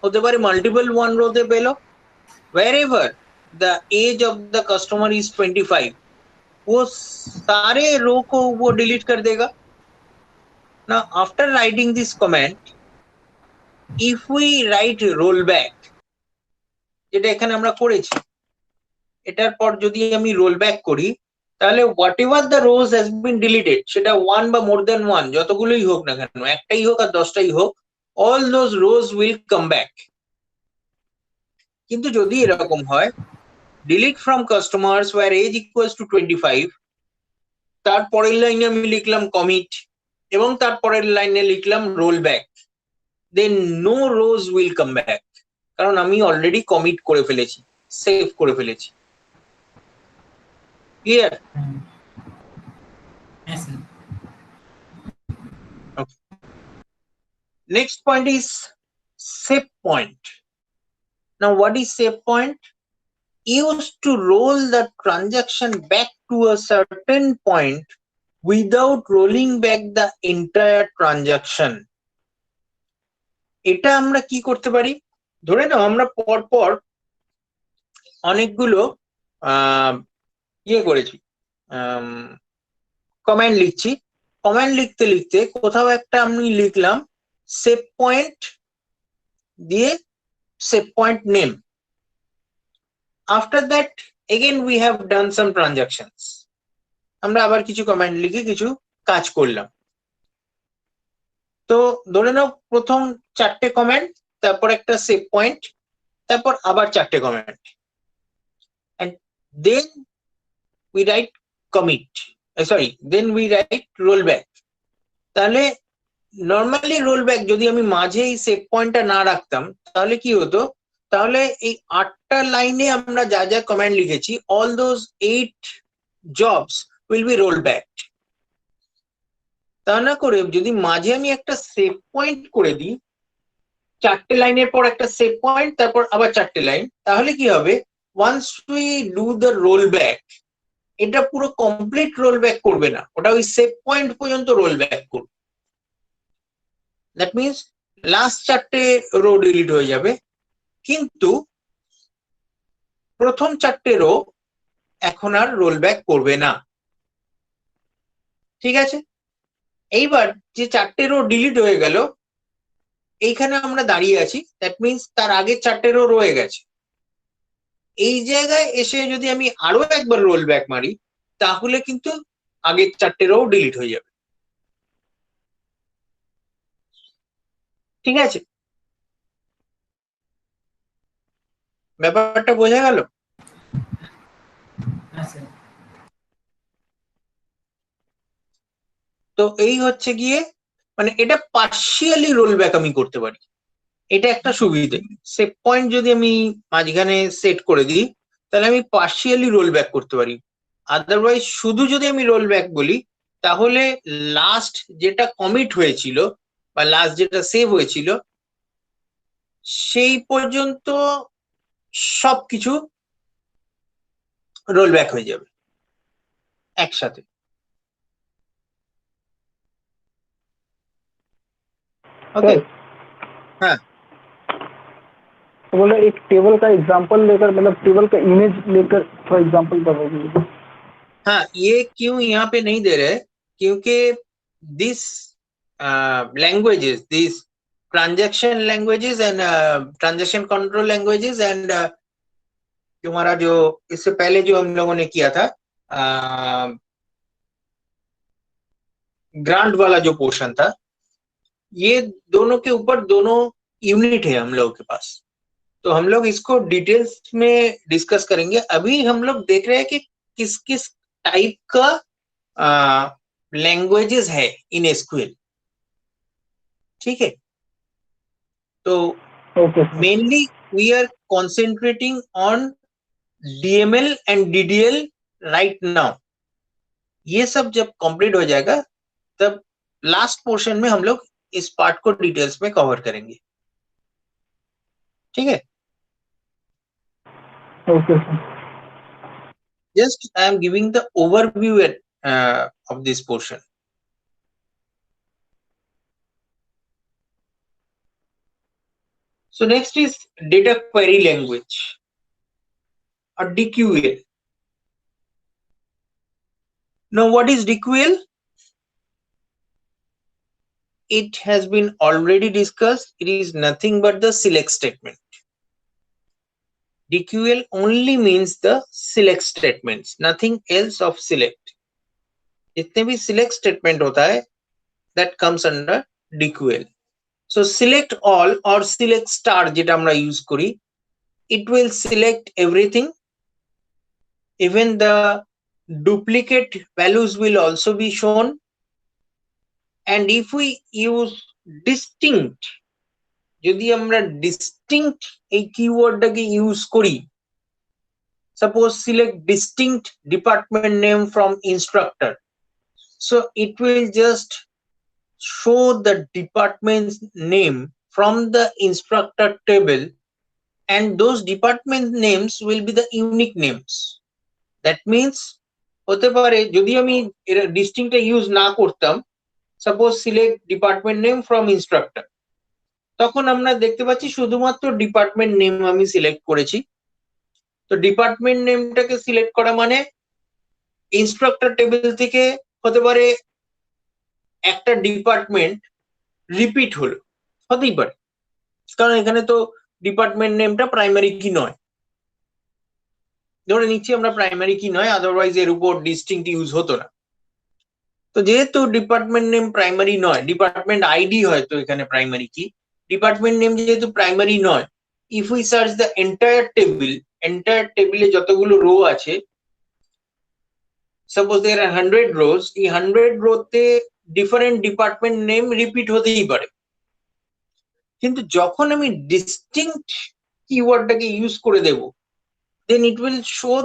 হতে পারে মাল্টিপল ওয়ান রোতে পেলো, wherever the age of the customer is 25, वो सारे रो को वो डिलीट कर देगा। Now after writing this comment, if we write rollback, যেটা এখানে আমরা করেছি, এটার পর যদি আমি রোল ব্যাক করি, তাহলে what ever the rose has been deleted, সেটা ওয়ান বা মোর দেন ওয়ান যতগুলোই হোক না কেন, একটাই হোক আর 10টাই হোক, all those rows will come back. কিন্তু যদি এরকম হয় delete from customers where age equals to 25, তারপরের লাইনে আমি লিখলাম কমিট এবং তারপরের লাইনে লিখলাম roll back, then no rows will come back, কারণ আমি অলরেডি কমিট করে ফেলেছি, সেভ করে ফেলেছি। Clear? Yes, sir. Next point is save point. Now what is save point? Used to roll the transaction back to a certain point without rolling back the entire transaction. এটা আমরা কি করতে পারি? ধরে নাও আমরা পরপর অনেকগুলো ইয়ে করেছি, কমেন্ট লিখছি, কমেন্ট লিখতে লিখতে কোথাও একটা আমি লিখলাম সেভ পয়েন্ট দিয়ে save point name. After that again we have done some transactions, আমরা আবার কিছু কমেন্ট লিখে কিছু কাজ করলাম। তো ধরে নাও প্রথম 4টে কমেন্ট, তারপর একটা সেভ পয়েন্ট, তারপর আবার 4টে comment, and then we write commit, sorry, then we write rollback. তাহলে নর্মালি রোলব্যাক যদি আমি মাঝে এই সেভ পয়েন্টটা না রাখতাম তাহলে কি হতো, তাহলে এই 8টা লাইনে আমরা যা যা কমেন্ট লিখেছি all those 8 jobs will be roll back. তা না করে যদি মাঝে আমি একটা সেভ পয়েন্ট করে দিই, 4টে লাইনের পর একটা সেভ পয়েন্ট, তারপর আবার 4টে লাইন, তাহলে কি হবে, once we do the roll back, এটা পুরো কমপ্লিট রোল ব্যাক করবে না, ওটা ওই সেভ পয়েন্ট পর্যন্ত রোল ব্যাক করবে। দ্যাট মিনস লাস্ট 4টে রো ডিলিট হয়ে যাবে, কিন্তু প্রথম 4টে রো এখন আর রোল ব্যাক করবে না। ঠিক আছে? এইবার যে 4টে রো ডিলিট হয়ে গেল, এইখানে আমরা দাঁড়িয়ে আছি, দ্যাট মিনস তার আগে 4টে রো রয়ে গেছে। এই জায়গায় এসে যদি আমি আরো একবার রোল ব্যাক মারি তাহলে কিন্তু আগের 4টে রো ডিলিট হয়ে যাবে। ঠিক আছে? ব্যাপারটা বোঝা গেল? Yes, sir. তো এই হচ্ছে গিয়ে মানে এটা পার্শিয়ালি রোল ব্যাক আমি করতে পারি, এটা একটা সুবিধে। সেভ পয়েন্ট যদি আমি মাঝখানে সেট করে দিই তাহলে আমি পার্শিয়ালি রোল ব্যাক করতে পারি। আদারওয়াইজ শুধু যদি আমি রোল ব্যাক বলি তাহলে লাস্ট যেটা কমিট হয়েছিল বা লাস্ট যেটা সেভ হয়েছিল সেই পর্যন্ত সবকিছু রোল ব্যাক হয়ে যাবে একসাথে। ओके? हाँ, तो बोले एक टेबल का एग्जांपल लेकर, मतलब टेबल का इमेज लेकर फॉर एग्जांपल बताइए। हाँ, ये क्यों यहाँ पे नहीं दे रहे, क्योंकि this languages, this transaction languages and transaction control languages and तुम्हारा जो इससे पहले जो हम लोगों ने किया था ग्रांट वाला जो पोर्शन था, ये दोनों के ऊपर दोनों यूनिट है हम लोगों के पास, तो हम लोग इसको डिटेल्स में डिस्कस करेंगे। अभी हम लोग देख रहे हैं कि किस किस टाइप का लैंग्वेजेस है इन एसक्यूएल। ठीक है? तो okay mainly we are concentrating on DML and DDL right now. ये सब जब कंप्लीट हो जाएगा तब लास्ट पोर्शन में हम लोग इस पार्ट को डिटेल्स में कवर करेंगे। ठीक है? Okay sir. Just I am giving the overview of this portion. So next is data query language or DQL. Now what is DQL? It has been already discussed. It is nothing but the select statement. DQL only means the select statements, nothing else of select. जितने भी select statement होता है, that comes under DQL. So select all or select star যেটা আমরা use করি, it will select everything. Even the duplicate values will also be shown. And if we use distinct, যদি আমরা distinct এই keywordটাকে use করি, suppose select distinct department name from instructor, so it will just show the department's name from the instructor table, and those department names will be the unique names. That means হতে পারে যদি আমি এটা ডিস্টিংক্টটা use না করতাম, suppose select department name from instructor, তখন আমরা দেখতে পাচ্ছি শুধুমাত্র ডিপার্টমেন্ট নেম আমি সিলেক্ট করেছি। তো ডিপার্টমেন্ট নেমটাকে সিলেক্ট করা মানে ইনস্ট্রাক্টর টেবিল থেকে হতে পারে একটা ডিপার্টমেন্ট রিপিট হলো, হতেই পারে, কারণ এখানে তো ডিপার্টমেন্ট নেমটা প্রাইমারি কি নয়, ধরে নিচ্ছি আমরা প্রাইমারি কি নয়, আদারওয়াইজ এর উপর ডিস্টিংক্ট ইউজ হতো না। তো যেহেতু ডিপার্টমেন্ট নেম প্রাইমারি নয়, ডিপার্টমেন্ট আইডি হয়তো এখানে প্রাইমারি কি, ডিপার্টমেন্ট নেম যেহেতু প্রাইমারি নয়, if we search the entire টেবিলে যতগুলো রো আছে, সাপোজ দেয়ার আর 100 রোজ, এই 100 রোতে ডিফারেন্ট ডিপার্টমেন্ট নেম রিপিট হতেই পারে। কিন্তু যখন আমি ডিস্টিংক্ট কিওয়ার্ডটাকে ইউজ করে দেব, then it will show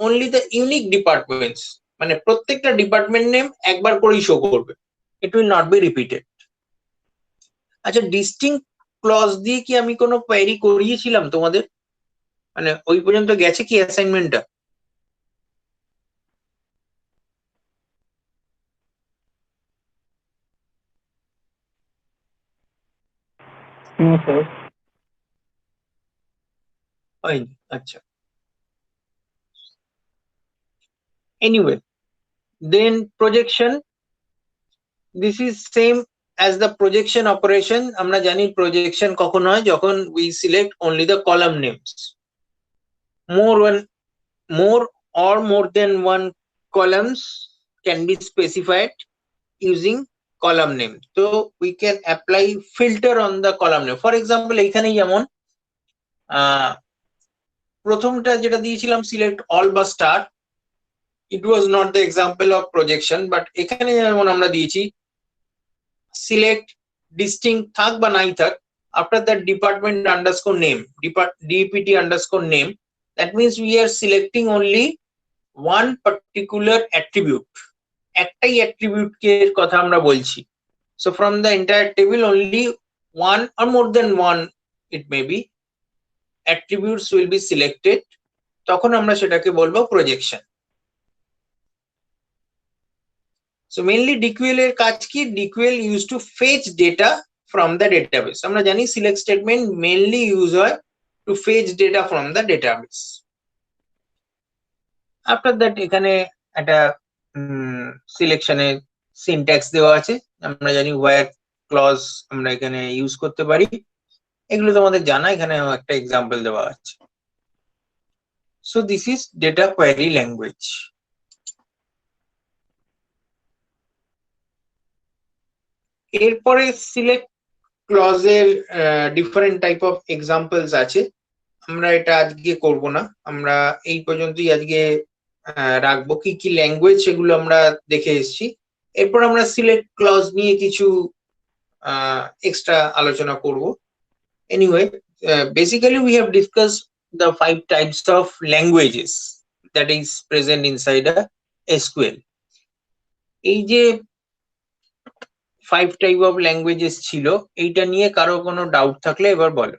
only the unique departments, মানে প্রত্যেকটা ডিপার্টমেন্ট নেম একবার করেই শো করবে, it will not be repeated. আচ্ছা, ডিস্টিংক্ট ক্লজ দিয়ে কি আমি কোনো কোয়েরি করিয়েছিলাম তোমাদের, মানে ওই পর্যন্ত গেছে কি অ্যাসাইনমেন্টটা? No, sir. হয়নি, আচ্ছা। Anyway, then projection, this is same as the projection operation. আমরা জানি projection কখন হয়, যখন we select only the column names. More or more than one columns can be specified using column name. So we can apply filter on the column name. For example, এখানে যেমন প্রথমটা যেটা দিয়েছিলাম select all বা star, it was not the example of projection, but এখানে যেমন আমরা দিয়েছি select distinct থাক বা নাই থাক, after that department underscore name, DPT underscore name, that means we are selecting only one particular attribute, একটাই attribute কে কথা আমরা বলছি। So from the entire table only one or more than one, it may be, attributes will be selected, তখন আমরা সেটাকে বলবো projection. So mainly DQL এর কাজ কি, DQL used to fetch data from the database. আমরা জানি select statement mainly use হয় to fetch data from the database. After that এখানে একটা সিলেকশনে সিনট্যাক্স দেওয়া আছে, আমরা জানি where clause আমরা এখানে ইউজ করতে পারি, এগুলো তোমাদের জানা, এখানে একটা এক্সাম্পল দেওয়া আছে। So this is data query language. এরপরে সিলেক্ট ক্লজের ডিফারেন্ট টাইপ অফ এক্সাম্পলস আছে, আমরা এটা আজকে করব না, আমরা এই পর্যন্তই আজকে রাখবো। কি কি ল্যাঙ্গুয়েজ সেগুলো আমরা দেখে এসেছি, এরপর আমরা সিলেক্ট ক্লজ নিয়ে কিছু এক্সট্রা আলোচনা করব। Anyway, basically we have discussed the 5 types of languages that is present inside a SQL. এই যে 5 টাইপ অফ ল্যাঙ্গুয়েজেস ছিল, এইটা নিয়ে কারো কোনো ডাউট থাকলে এবার বলো।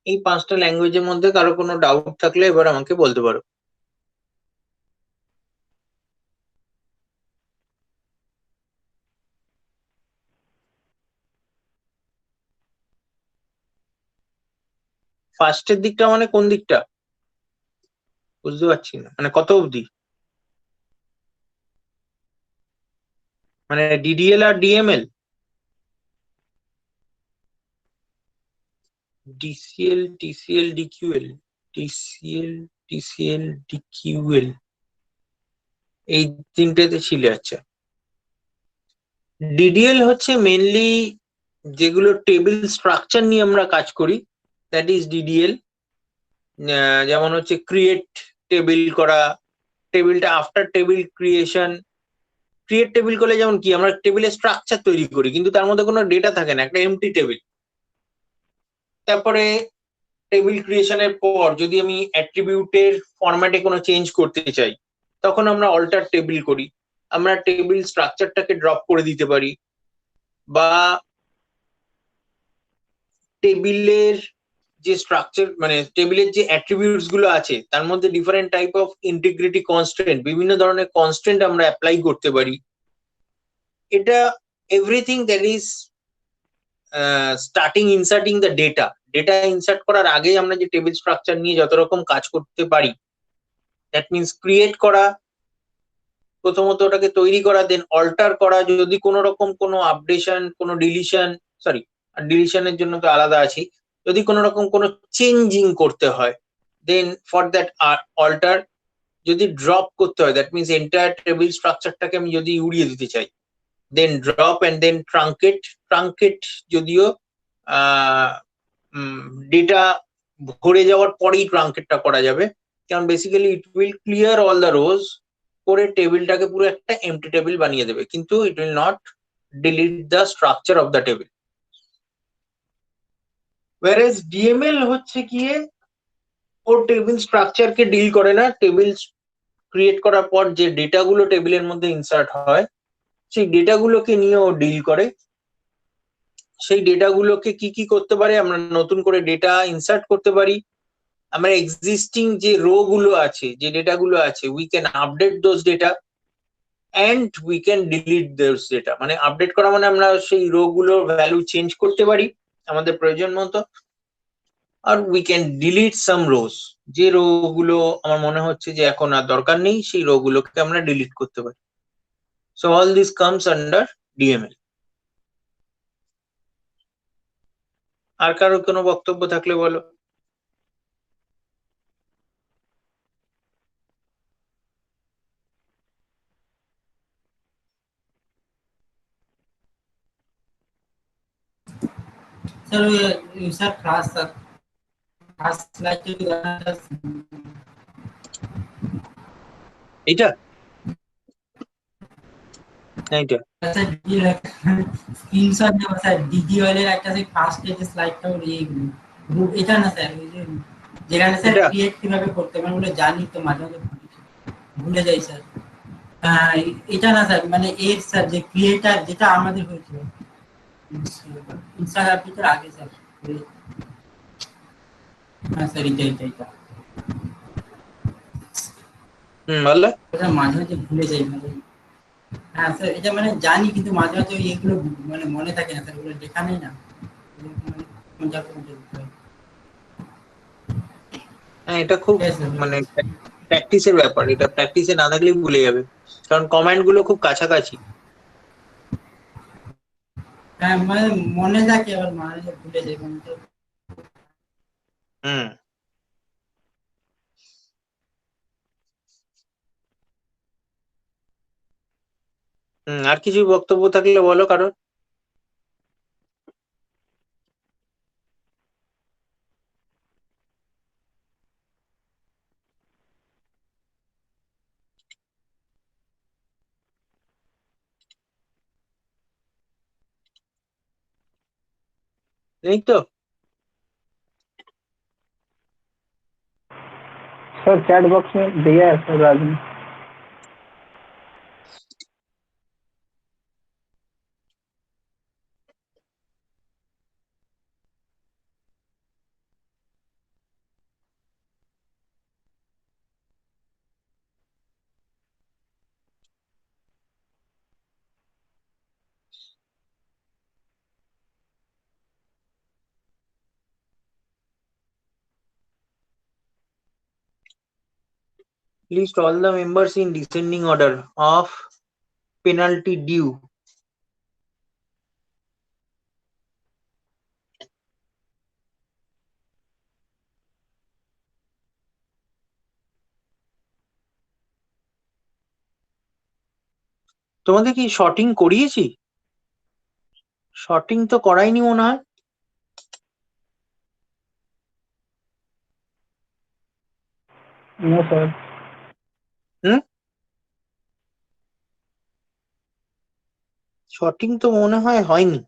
এই 5টা ল্যাঙ্গুয়েজের মধ্যে কারো কোনো ডাউট থাকলে এবার আমাকে বলতে পারো। ফার্স্টের দিকটা মানে কোন দিকটা বুঝতে পারছি না, মানে কত অবধি, মানে ডিডিএল আর DML, DCL TCL DQL, DCL TCL DQL, এই তিনটেতে ছিল। আচ্ছা, ডিডিএল হচ্ছে মেনলি যেগুলো টেবিল স্ট্রাকচার নিয়ে আমরা কাজ করি, দ্যাট ইজ ডিডিএল। যেমন হচ্ছে ক্রিয়েট টেবিল করা, টেবিলটা after table creation, create table করলে যেমন কি আমরা টেবিলের স্ট্রাকচার তৈরি করি কিন্তু তার মধ্যে কোনো ডেটা থাকে না, একটা এমটি টেবিল। তারপরে টেবিল ক্রিয়েশনের পর যদি আমি অ্যাট্রিবিউটের ফরম্যাটে কোনো চেঞ্জ করতে চাই তখন আমরা অল্টার টেবিল করি, আমরা টেবিল স্ট্রাকচারটাকে ড্রপ করে দিতে পারি, বা টেবিলের যে স্ট্রাকচার মানে টেবিলের যে অ্যাট্রিবিউটস গুলো আছে তার মধ্যে different type of integrity constant, বিভিন্ন ধরনের কনস্ট্যান্ট আমরা অ্যাপ্লাই করতে পারি। এটা everything that is starting inserting the data, data insert করার আগে আমরা যে টেবিল স্ট্রাকচার নিয়ে যত রকম কাজ করতে পারি, দ্যাট মিনস ক্রিয়েট করা, প্রথমত ওটাকে তৈরি করা, দেন অল্টার করা, যদি কোনো রকম কোনো আপডেশন, কোনো ডিলিশন, সরি ডিলিশনের জন্য তো আলাদা আছে, যদি কোনো রকম কোনো চেঞ্জিং করতে হয়, দেন ফর দ্যাট অল্টার, যদি ড্রপ করতে হয় দ্যাট মিনস এন্টায়ার টেবিল স্ট্রাকচারটাকে আমি যদি উড়িয়ে দিতে চাই, দেন drop and then truncate. Truncate যদিও ডেটা ভরে যাওয়ার পরেই ট্রাঙ্কেটটা করা যাবে, কারণ basically it will clear all the rose করে টেবিলটাকে পুরো একটা এমটি টেবিল বানিয়ে দেবে, কিন্তু it will not delete the structure of the table. whereas DML হচ্ছে গিয়ে ওর টেবিল স্ট্রাকচারকে ডিল করে না, টেবিল ক্রিয়েট করার পর যে ডেটাগুলো টেবিলের মধ্যে ইনসার্ট হয় সেই ডেটাগুলোকে নিয়ে ও ডিল করে। সেই ডেটাগুলোকে কি কি করতে পারে, আমরা নতুন করে ডেটা ইনসার্ট করতে পারি, আমরা এক্সিস্টিং যে রো গুলো আছে, যে ডেটাগুলো আছে, we can update those data and we can delete those data. মানে আপডেট করা মানে আমরা সেই রো গুলোর ভ্যালু চেঞ্জ করতে পারি আমাদের প্রয়োজন মতো, আর উই ক্যান ডিলিট সাম রোজ, যে রো গুলো আমার মনে হচ্ছে যে এখন আর দরকার নেই সেই রো গুলোকে আমরা ডিলিট করতে পারি। So all this comes under DML. আর কারো কোনো বক্তব্য থাকলে বলো। सर सर क्लास स्लाइड এইটা না এইটা স্যার স্ক্রিনশট নেব স্যার, ডিডিএল এর একটা সেই ফার্স্ট পেজের স্লাইডটা ওর এইগুলো গ্রুপ, এটা না স্যার ওই যে যেখানে স্যার এটা ক্রিয়েট কিভাবে করতে হবে ওগুলো জানি তো, মাঝে মাঝে ভুলে যাই স্যার। হ্যাঁ, এটা না স্যার, মানে এর স্যার যে ক্রিয়েটার যেটা আমাদের হয়েছিল ইনস্টাগ্রাম ভিতর আগে স্যার। হ্যাঁ স্যার, এটা বললে এটা মাঝে মাঝে ভুলে যাই মানে। হ্যাঁ স্যার, এটা মানে জানি কিন্তু মাঝে মাঝে ওই এগুলো মানে মনে থাকে না স্যার, ওগুলো লেখা নেই না, মানে মজা করে দিতে হয়। হ্যাঁ, এটা খুব ঠিক আছে স্যার। মানে প্র্যাকটিসের ব্যাপার, এটা প্র্যাকটিসে না থাকলেই ভুলে যাবে, কারণ কমান্ড গুলো খুব কাছাকাছি। হ্যাঁ মানে মনে থাকে, আবার মাঝে মাঝে ভুলে যাই মানে তো। হুম আর কিছু বক্তব্য থাকলে বলো কারণ। এই তো सर चैट बॉक्स में दिया है सर राज ने। List all the members in descending order of penalty due. তোমাদের কি শর্টিং করিয়েছি? শর্টিং তো করাইনি মনে হয়। No sir. শর্টিং তো মনে হয় হয়নি।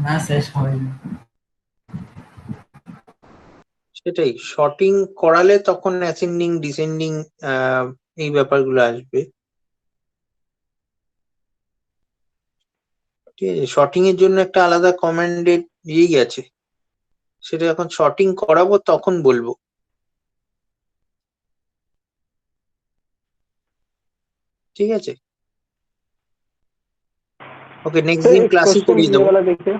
না শেষ হয়নি। সেটাই, শর্টিং করালে তখন অ্যাসেন্ডিং ডিসেন্ডিং এই ব্যাপারগুলো আসবে। ঠিক আছে, শর্টিং এর জন্য একটা আলাদা কমান্ডেড দিয়েই গেছে, সেটা যখন শর্টিং করাবো তখন বলবো। ঠিক আছে, ওকে, নেক্সট सर দিন एक ক্লাসই क्वेश्चन করিয়ে ये দেবো। वाला देखिए,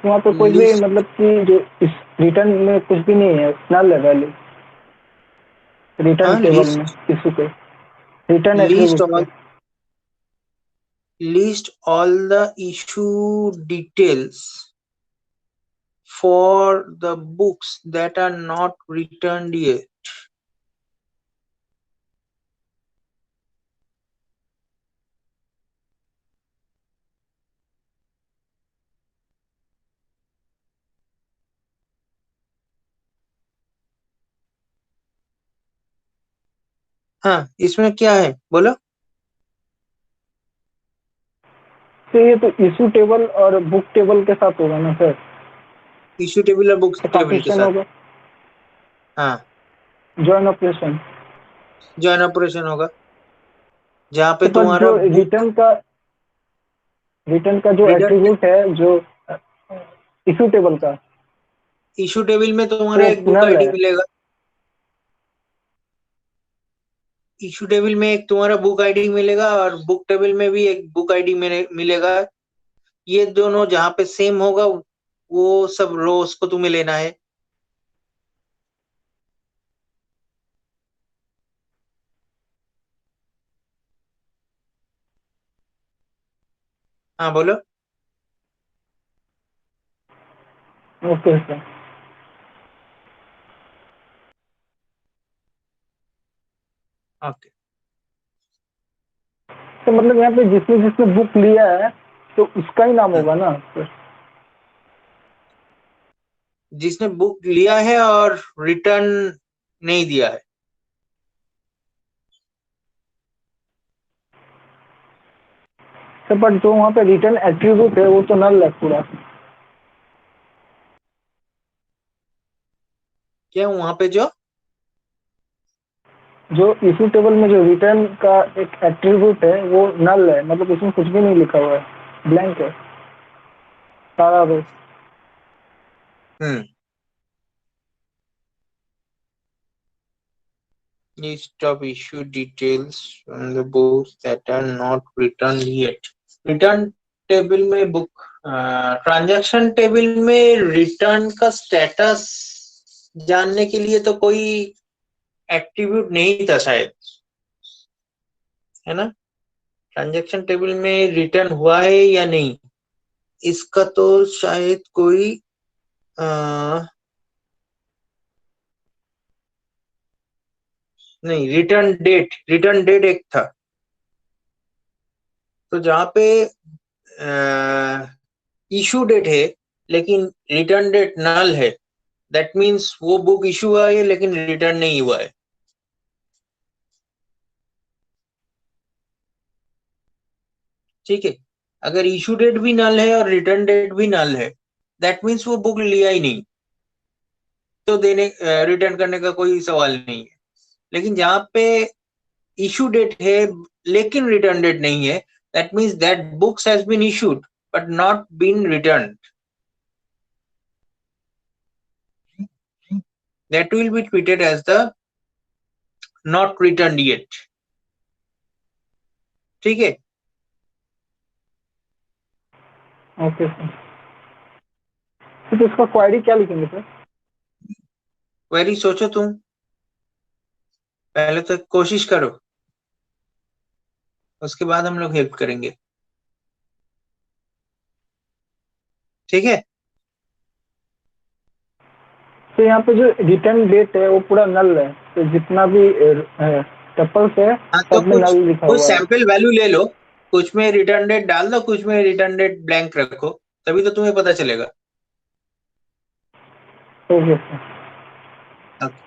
वहाँ पे कुछ भी लिस्ट मतलब कि जो इस रिटर्न में कुछ भी नहीं है, नल है वैल्यू रिटर्न हाँ, टेबल में इशू पे, रिटर्न लिस्ट एट्रीब्यूट पे। All list all the issue details for the books that are not returned yet. हाँ, इसमें क्या है बोलो? तो ये तो इशू टेबल और बुक टेबल के साथ होगा ना सर? इशू टेबल और बुक्स तो टेबल के पार्टीशन साथ। होगा, हाँ, जॉइन ऑपरेशन। जॉइन ऑपरेशन होगा, जहाँ पे तो पर तुम्हारा जो बुक रिटर्न का जो रिटर्न, एट्रीब्यूट है जो इशू टेबल का, इशू टेबल में तुम्हारा वो एक बुक नल आईडी है। मिलेगा। इशू टेबल में एक तुम्हारा बुक आईडी मिलेगा और बुक टेबल में भी एक बुक आईडी मिलेगा। ये दोनों जहाँ पे सेम होगा वो सब रोज को तुम्हें लेना है। हाँ बोलो। Okay sir. ओके, तो मतलब यहाँ पे जिसने जिसने बुक लिया है तो उसका ही नाम होगा ना सर? जिसने बुक लिया है और रिटर्न नहीं दिया है। सर बट जो वहाँ पे रिटर्न एट्रीब्यूट है वो तो नल है पूरा। क्या वहां पे जो जो इशू टेबल में जो रिटर्न का एक एट्रीब्यूट है वो नल है, मतलब उसमें कुछ भी नहीं लिखा हुआ है, ब्लैंक है सारा रो। list of issue details from the books that are not returned yet. Return table में बुक, ट्रांजैक्शन टेबल में रिटर्न का स्टेटस जानने के लिए तो कोई एट्रीब्यूट नहीं था शायद, है ना? ट्रांजैक्शन टेबल में रिटर्न हुआ है या नहीं, इसका तो शायद कोई नहीं, रिटर्न डेट एक था। तो जहाँ पे इशू डेट है लेकिन रिटर्न डेट नल है, दैट मीन्स वो बुक इशू हुआ है लेकिन रिटर्न नहीं हुआ है। ठीक है, अगर इशू डेट भी नल है और रिटर्न डेट भी नल है, दैट मीन्स वो बुक लिया ही नहीं, तो देने रिटर्न करने का कोई सवाल नहीं है। लेकिन जहाँ पे इशू डेट है लेकिन रिटर्न डेट नहीं है, that means that books has been issued but not been return, that will be treated as the not returned yet. ठीक है, ओके सर। तो इसका क्वेरी क्या लिखेंगे सर? क्वेरी सोचो तुम, पहले तो कोशिश करो, उसके बाद हम लोग हेल्प करेंगे। ठीक है, तो यहाँ पे जो रिटर्न डेट है वो पूरा नल है, तो जितना भी टपल्स है हाँ तो सब में कुछ नल लिखा कुछ हुआ है। सैंपल वैल्यू ले लो, कुछ में रिटर्न डेट डाल दो, कुछ में रिटर्न डेट ब्लैंक रखो, तभी तो तुम्हें पता चलेगा। Okay sir. ओके।